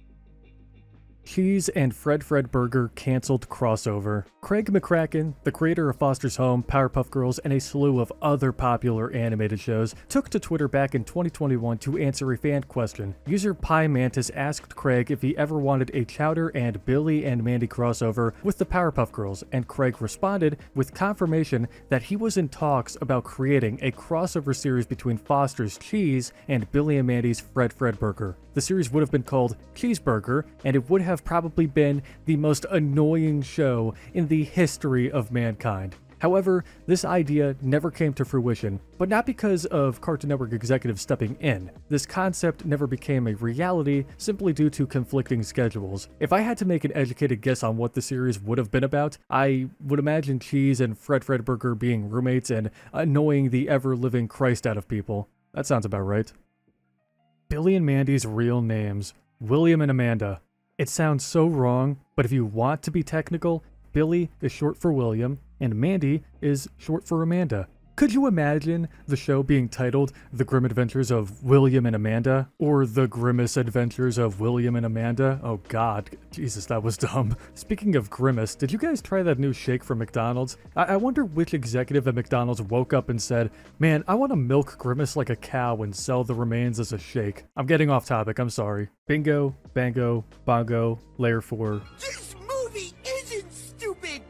Cheese and Fred Burger canceled crossover. Craig McCracken, the creator of Foster's Home, Powerpuff Girls, and a slew of other popular animated shows, took to Twitter back in 2021 to answer a fan question. User Pie Mantis asked Craig if he ever wanted a Chowder and Billy and Mandy crossover with the Powerpuff Girls, and Craig responded with confirmation that he was in talks about creating a crossover series between Foster's Cheese and Billy and Mandy's Fred Burger. The series would have been called Cheeseburger, and it would have probably been the most annoying show in the history of mankind. However, this idea never came to fruition, but not because of Cartoon Network executives stepping in. This concept never became a reality simply due to conflicting schedules. If I had to make an educated guess on what the series would have been about, I would imagine Cheese and Fred Burger being roommates and annoying the ever-living Christ out of people. That sounds about right. Billy and Mandy's real names, William and Amanda. It sounds so wrong, but if you want to be technical, Billy is short for William, and Mandy is short for Amanda. Could you imagine the show being titled The Grim Adventures of William and Amanda? Or The Grimace Adventures of William and Amanda? Oh god, Jesus, that was dumb. Speaking of Grimace, did you guys try that new shake from McDonald's? I wonder which executive at McDonald's woke up and said, "Man, I want to milk Grimace like a cow and sell the remains as a shake." I'm getting off topic, I'm sorry. Bingo, bango, bongo, layer 4. This movie isn't stupid!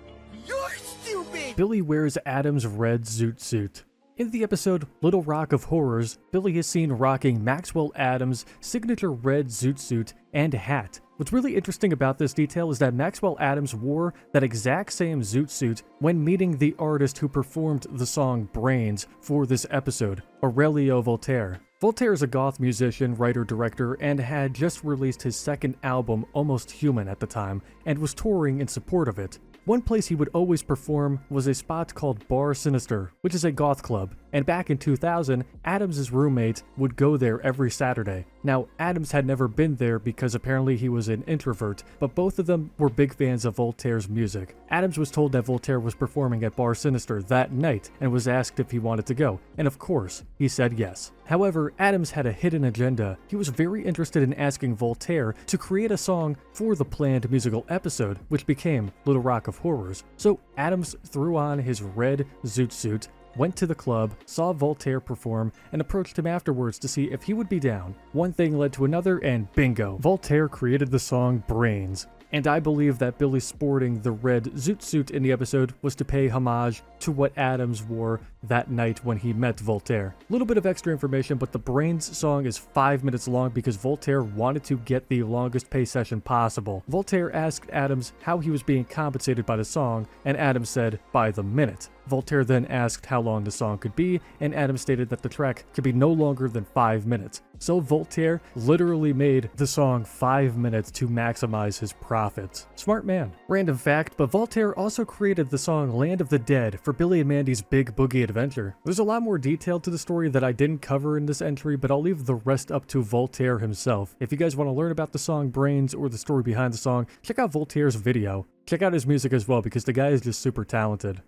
You're stupid! Billy wears Adam's red zoot suit. In the episode Little Rock of Horrors, Billy is seen rocking Maxwell Adams' signature red zoot suit and hat. What's really interesting about this detail is that Maxwell Adams wore that exact same zoot suit when meeting the artist who performed the song Brains for this episode, Aurelio Voltaire. Voltaire is a goth musician, writer, director, and had just released his second album, Almost Human, at the time, and was touring in support of it. One place he would always perform was a spot called Bar Sinister, which is a goth club, and back in 2000, Adams' roommate would go there every Saturday. Now, Adams had never been there because apparently he was an introvert, but both of them were big fans of Voltaire's music. Adams was told that Voltaire was performing at Bar Sinister that night and was asked if he wanted to go, and of course, he said yes. However, Adams had a hidden agenda. He was very interested in asking Voltaire to create a song for the planned musical episode, which became Little Rock of Horrors. So Adams threw on his red zoot suit, went to the club, saw Voltaire perform, and approached him afterwards to see if he would be down. One thing led to another, and bingo, Voltaire created the song Brains. And I believe that Billy sporting the red zoot suit in the episode was to pay homage to what Adams wore that night when he met Voltaire. A little bit of extra information, but the Brains song is 5 minutes long because Voltaire wanted to get the longest pay session possible. Voltaire asked Adams how he was being compensated by the song, and Adams said, by the minute. Voltaire then asked how long the song could be, and Adam stated that the track could be no longer than 5 minutes. So Voltaire literally made the song 5 minutes to maximize his profits. Smart man. Random fact, but Voltaire also created the song Land of the Dead for Billy and Mandy's Big Boogie Adventure. There's a lot more detail to the story that I didn't cover in this entry, but I'll leave the rest up to Voltaire himself. If you guys want to learn about the song Brains or the story behind the song, check out Voltaire's video. Check out his music as well, because the guy is just super talented.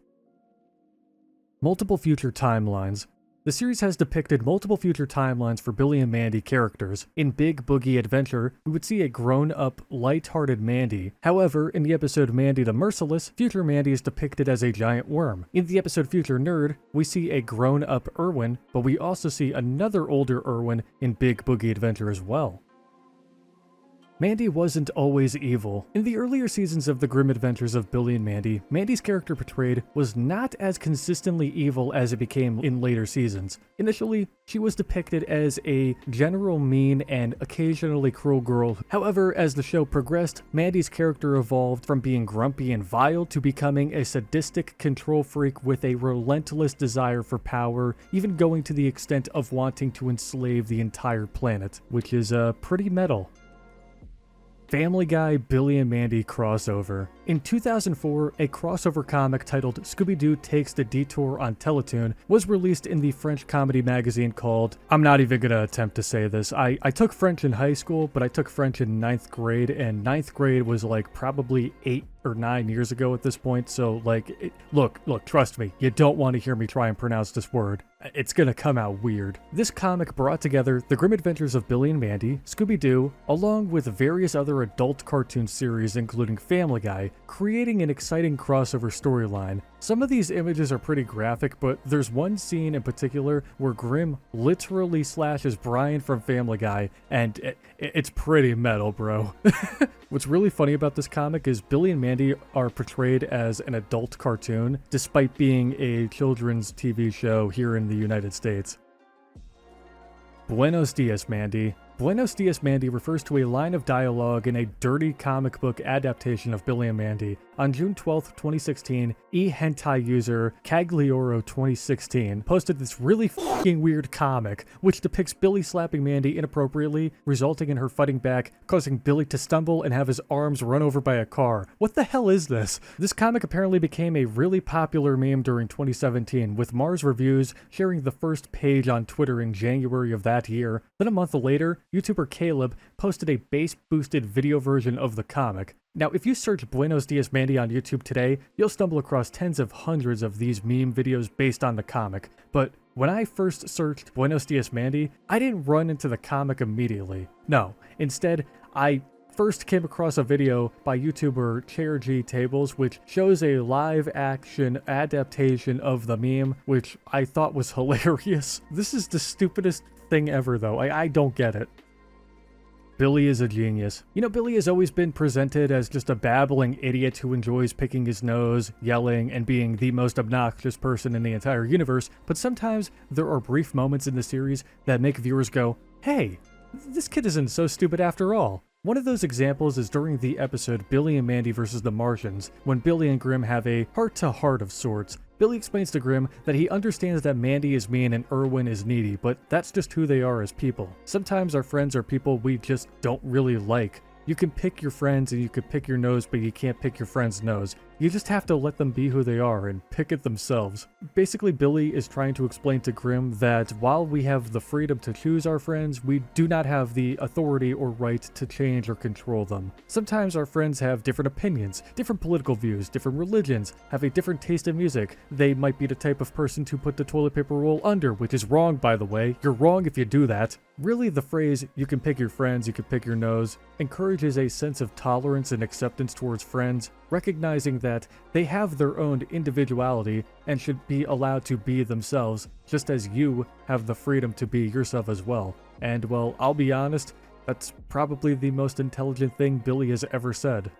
Multiple future timelines. The series has depicted multiple future timelines for Billy and Mandy characters. In Big Boogie Adventure, we would see a grown-up, light-hearted Mandy. However, in the episode Mandy the Merciless, future Mandy is depicted as a giant worm. In the episode Future Nerd, we see a grown-up Irwin, but we also see another older Irwin in Big Boogie Adventure as well. Mandy wasn't always evil. In the earlier seasons of The Grim Adventures of Billy and Mandy, Mandy's character portrayed was not as consistently evil as it became in later seasons. Initially, she was depicted as a general mean and occasionally cruel girl. However, as the show progressed, Mandy's character evolved from being grumpy and vile to becoming a sadistic control freak with a relentless desire for power, even going to the extent of wanting to enslave the entire planet, which is pretty metal. Family Guy Billy and Mandy crossover. In 2004, a crossover comic titled Scooby-Doo Takes the Detour on Teletoon was released in the French comedy magazine called... I'm not even gonna attempt to say this. I took French in high school, but I took French in 9th grade, and 9th grade was like probably 8 or 9 years ago at this point, so like, look, trust me, you don't want to hear me try and pronounce this word. It's gonna come out weird. This comic brought together The Grim Adventures of Billy and Mandy, Scooby-Doo, along with various other adult cartoon series including Family Guy, creating an exciting crossover storyline. Some of these images are pretty graphic, but there's one scene in particular where Grim literally slashes Brian from Family Guy, and it's pretty metal, bro. What's really funny about this comic is Billy and Mandy are portrayed as an adult cartoon, despite being a children's TV show here in the United States. Buenos Dias, Mandy. Buenos Dias, Mandy refers to a line of dialogue in a dirty comic book adaptation of Billy and Mandy. On June 12th, 2016, e-hentai user Caglioro2016 posted this really fucking weird comic, which depicts Billy slapping Mandy inappropriately, resulting in her fighting back, causing Billy to stumble and have his arms run over by a car. What the hell is this? This comic apparently became a really popular meme during 2017, with Mars Reviews sharing the first page on Twitter in January of that year. Then a month later, YouTuber Caleb posted a bass-boosted video version of the comic. Now, if you search Buenos Dias Mandy on YouTube today, you'll stumble across tens of hundreds of these meme videos based on the comic. But when I first searched Buenos Dias Mandy, I didn't run into the comic immediately. No, instead, I first came across a video by YouTuber Chair G Tables, which shows a live-action adaptation of the meme, which I thought was hilarious. This is the stupidest thing ever, though. I don't get it. Billy is a genius. You know, Billy has always been presented as just a babbling idiot who enjoys picking his nose, yelling, and being the most obnoxious person in the entire universe, but sometimes there are brief moments in the series that make viewers go, hey, this kid isn't so stupid after all. One of those examples is during the episode Billy and Mandy vs. the Martians, when Billy and Grim have a heart-to-heart of sorts. Billy explains to Grim that he understands that Mandy is mean and Irwin is needy, but that's just who they are as people. Sometimes our friends are people we just don't really like. You can pick your friends and you can pick your nose, but you can't pick your friend's nose. You just have to let them be who they are and pick it themselves. Basically, Billy is trying to explain to Grim that while we have the freedom to choose our friends, we do not have the authority or right to change or control them. Sometimes our friends have different opinions, different political views, different religions, have a different taste in music. They might be the type of person to put the toilet paper roll under, which is wrong, by the way. You're wrong if you do that. Really, the phrase, you can pick your friends, you can pick your nose, encourages a sense of tolerance and acceptance towards friends, recognizing that they have their own individuality and should be allowed to be themselves, just as you have the freedom to be yourself as well. And well, I'll be honest, that's probably the most intelligent thing Billy has ever said.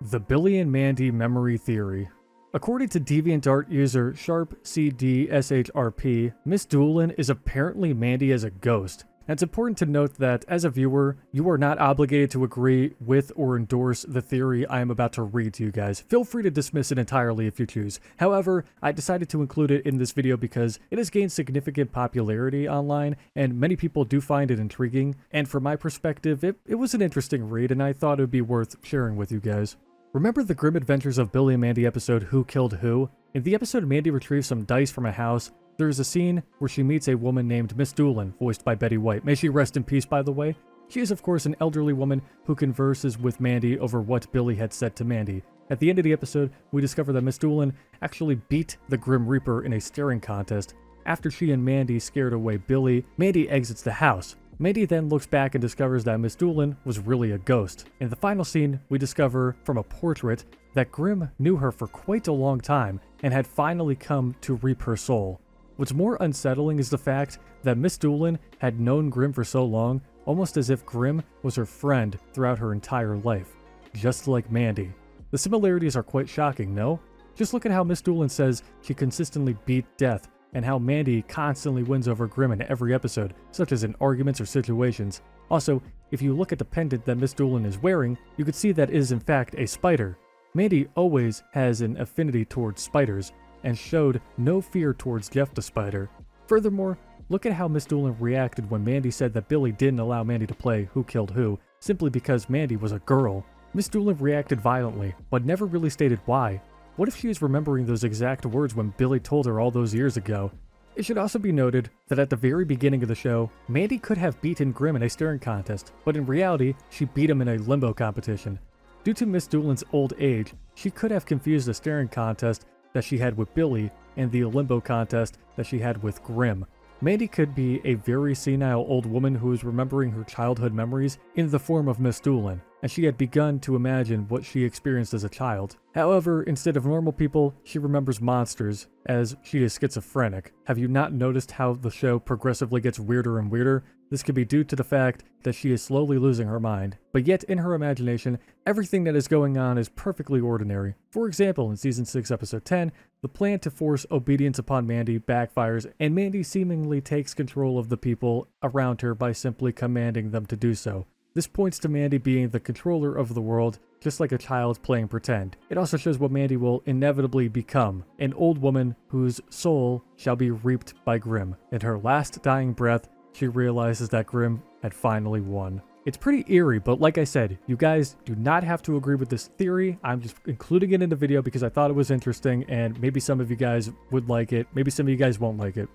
The Billy and Mandy Memory Theory. According to DeviantArt user SharpCDSHRP, Miss Doolin is apparently Mandy as a ghost. And it's important to note that, as a viewer, you are not obligated to agree with or endorse the theory I am about to read to you guys. Feel free to dismiss it entirely if you choose. However, I decided to include it in this video because it has gained significant popularity online, and many people do find it intriguing. And from my perspective, it was an interesting read, and I thought it would be worth sharing with you guys. Remember the grim adventures of Billy and Mandy episode Who Killed Who? In the episode, Mandy retrieves some dice from a house. There is a scene where she meets a woman named Miss Doolin, voiced by Betty White. May she rest in peace, by the way. She is, of course, an elderly woman who converses with Mandy over what Billy had said to Mandy. At the end of the episode, we discover that Miss Doolin actually beat the Grim Reaper in a staring contest. After she and Mandy scared away Billy, Mandy exits the house. Mandy then looks back and discovers that Miss Doolin was really a ghost. In the final scene, we discover from a portrait that Grim knew her for quite a long time and had finally come to reap her soul. What's more unsettling is the fact that Miss Doolin had known Grim for so long, almost as if Grim was her friend throughout her entire life. Just like Mandy. The similarities are quite shocking, no? Just look at how Miss Doolin says she consistently beat death, and how Mandy constantly wins over Grim in every episode, such as in arguments or situations. Also, if you look at the pendant that Miss Doolin is wearing, you could see that it is in fact a spider. Mandy always has an affinity towards spiders, and showed no fear towards Jeff the Spider. Furthermore, look at how Miss Doolin reacted when Mandy said that Billy didn't allow Mandy to play Who Killed Who, simply because Mandy was a girl. Miss Doolin reacted violently, but never really stated why. What if she is remembering those exact words when Billy told her all those years ago? It should also be noted that at the very beginning of the show, Mandy could have beaten Grim in a staring contest, but in reality, she beat him in a limbo competition. Due to Miss Doolin's old age, she could have confused the staring contest that she had with Billy and the limbo contest that she had with Grim. Mandy could be a very senile old woman who is remembering her childhood memories in the form of Miss Doolin, and she had begun to imagine what she experienced as a child. However, instead of normal people, she remembers monsters, as she is schizophrenic. Have you not noticed how the show progressively gets weirder and weirder? This could be due to the fact that she is slowly losing her mind, but yet in her imagination, everything that is going on is perfectly ordinary. For example, in Season 6, Episode 10, the plan to force obedience upon Mandy backfires, and Mandy seemingly takes control of the people around her by simply commanding them to do so. This points to Mandy being the controller of the world, just like a child playing pretend. It also shows what Mandy will inevitably become, an old woman whose soul shall be reaped by Grim. In her last dying breath, she realizes that Grim had finally won. It's pretty eerie, but like I said, you guys do not have to agree with this theory. I'm just including it in the video because I thought it was interesting, and maybe some of you guys would like it, maybe some of you guys won't like it.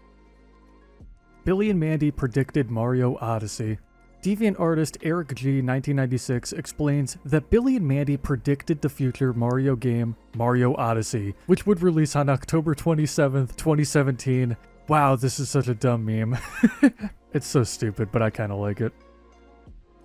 Billy and Mandy predicted Mario Odyssey. Deviant artist Eric G. 1996 explains that Billy and Mandy predicted the future Mario game, Mario Odyssey, which would release on October 27th, 2017. Wow, this is such a dumb meme. It's so stupid, but I kind of like it.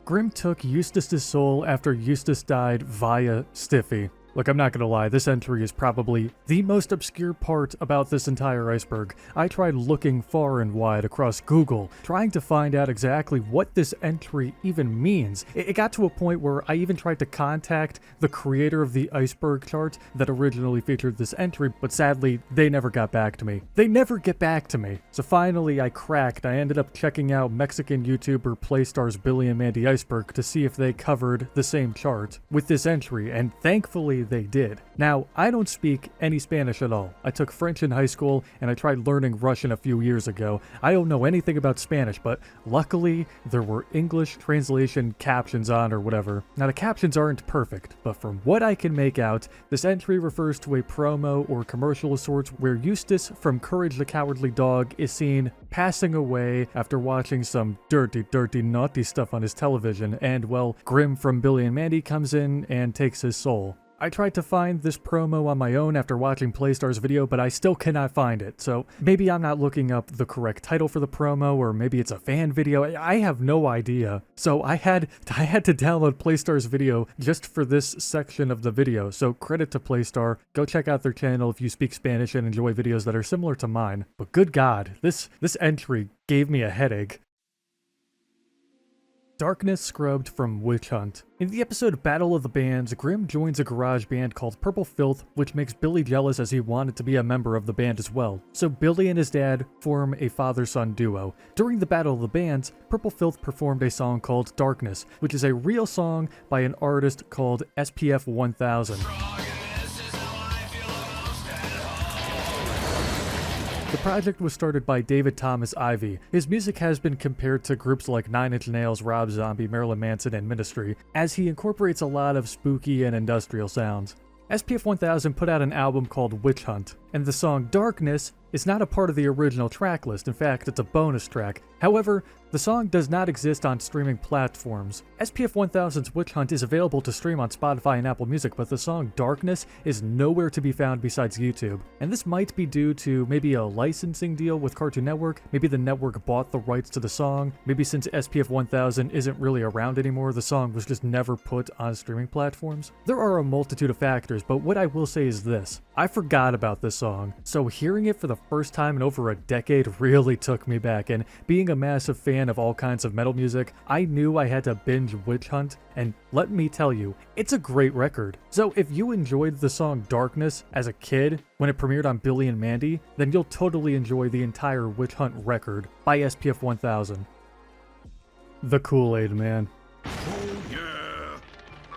Grim took Eustace's soul after Eustace died via Stiffy. Look, I'm not gonna lie, this entry is probably the most obscure part about this entire iceberg. I tried looking far and wide across Google, trying to find out exactly what this entry even means. It got to a point where I even tried to contact the creator of the iceberg chart that originally featured this entry, but sadly, they never got back to me. They never get back to me. So finally, I cracked. I ended up checking out Mexican YouTuber Playstar's Billy and Mandy Iceberg to see if they covered the same chart with this entry, and thankfully, they did. Now, I don't speak any Spanish at all. I took French in high school, and I tried learning Russian a few years ago. I don't know anything about Spanish, but luckily, there were English translation captions on or whatever. Now, the captions aren't perfect, but from what I can make out, this entry refers to a promo or commercial of sorts where Eustace from Courage the Cowardly Dog is seen passing away after watching some dirty, naughty stuff on his television, and, well, Grim from Billy and Mandy comes in and takes his soul. I tried to find this promo on my own after watching Playstar's video, but I still cannot find it. So maybe I'm not looking up the correct title for the promo, or maybe it's a fan video. I have no idea. So I had to download Playstar's video just for this section of the video. So credit to Playstar. Go check out their channel if you speak Spanish and enjoy videos that are similar to mine. But good God, this entry gave me a headache. Darkness scrubbed from Witch Hunt. In the episode Battle of the Bands, Grimm joins a garage band called Purple Filth, which makes Billy jealous as he wanted to be a member of the band as well. So Billy and his dad form a father-son duo. During the Battle of the Bands, Purple Filth performed a song called Darkness, which is a real song by an artist called SPF 1000. The project was started by David Thomas Ivy. His music has been compared to groups like Nine Inch Nails, Rob Zombie, Marilyn Manson, and Ministry, as he incorporates a lot of spooky and industrial sounds. SPF 1000 put out an album called Witch Hunt, and the song Darkness is not a part of the original track list. In fact, it's a bonus track. However, the song does not exist on streaming platforms. SPF 1000's Witch Hunt is available to stream on Spotify and Apple Music, but the song Darkness is nowhere to be found besides YouTube. And this might be due to maybe a licensing deal with Cartoon Network, maybe the network bought the rights to the song, maybe since SPF 1000 isn't really around anymore, the song was just never put on streaming platforms. There are a multitude of factors, but what I will say is this. I forgot about this song, so hearing it for the first time in over a decade really took me back, and being a massive fan of all kinds of metal music, I knew I had to binge Witch Hunt, and let me tell you, it's a great record. So if you enjoyed the song Darkness as a kid when it premiered on Billy and Mandy, then you'll totally enjoy the entire Witch Hunt record by SPF 1000. The Kool-Aid Man. Oh, yeah.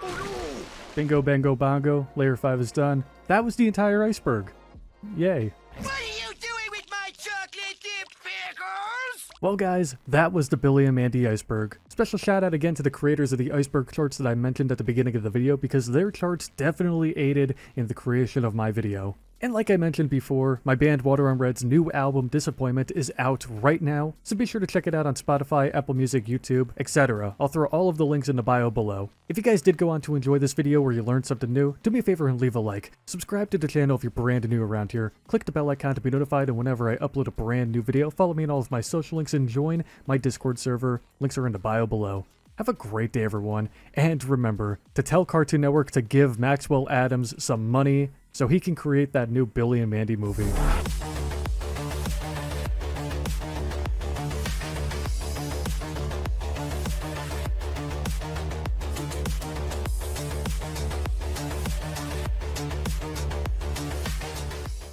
Oh, no. Bingo, bango, bongo, layer 5 is done. That was the entire iceberg. Yay. What are you doing with my chocolate dip pickles? Well guys, that was the Billy and Mandy Iceberg. Special shout out again to the creators of the iceberg charts that I mentioned at the beginning of the video, because their charts definitely aided in the creation of my video. And like I mentioned before, my band Water on Red's new album Disappointment is out right now, so be sure to check it out on Spotify, Apple Music, YouTube, etc. I'll throw all of the links in the bio below. If you guys did go on to enjoy this video or you learned something new, do me a favor and leave a like. Subscribe to the channel if you're brand new around here. Click the bell icon to be notified, and whenever I upload a brand new video, follow me on all of my social links and join my Discord server. Links are in the bio below. Have a great day, everyone, and remember to tell Cartoon Network to give Maxwell Adams some money so he can create that new Billy and Mandy movie.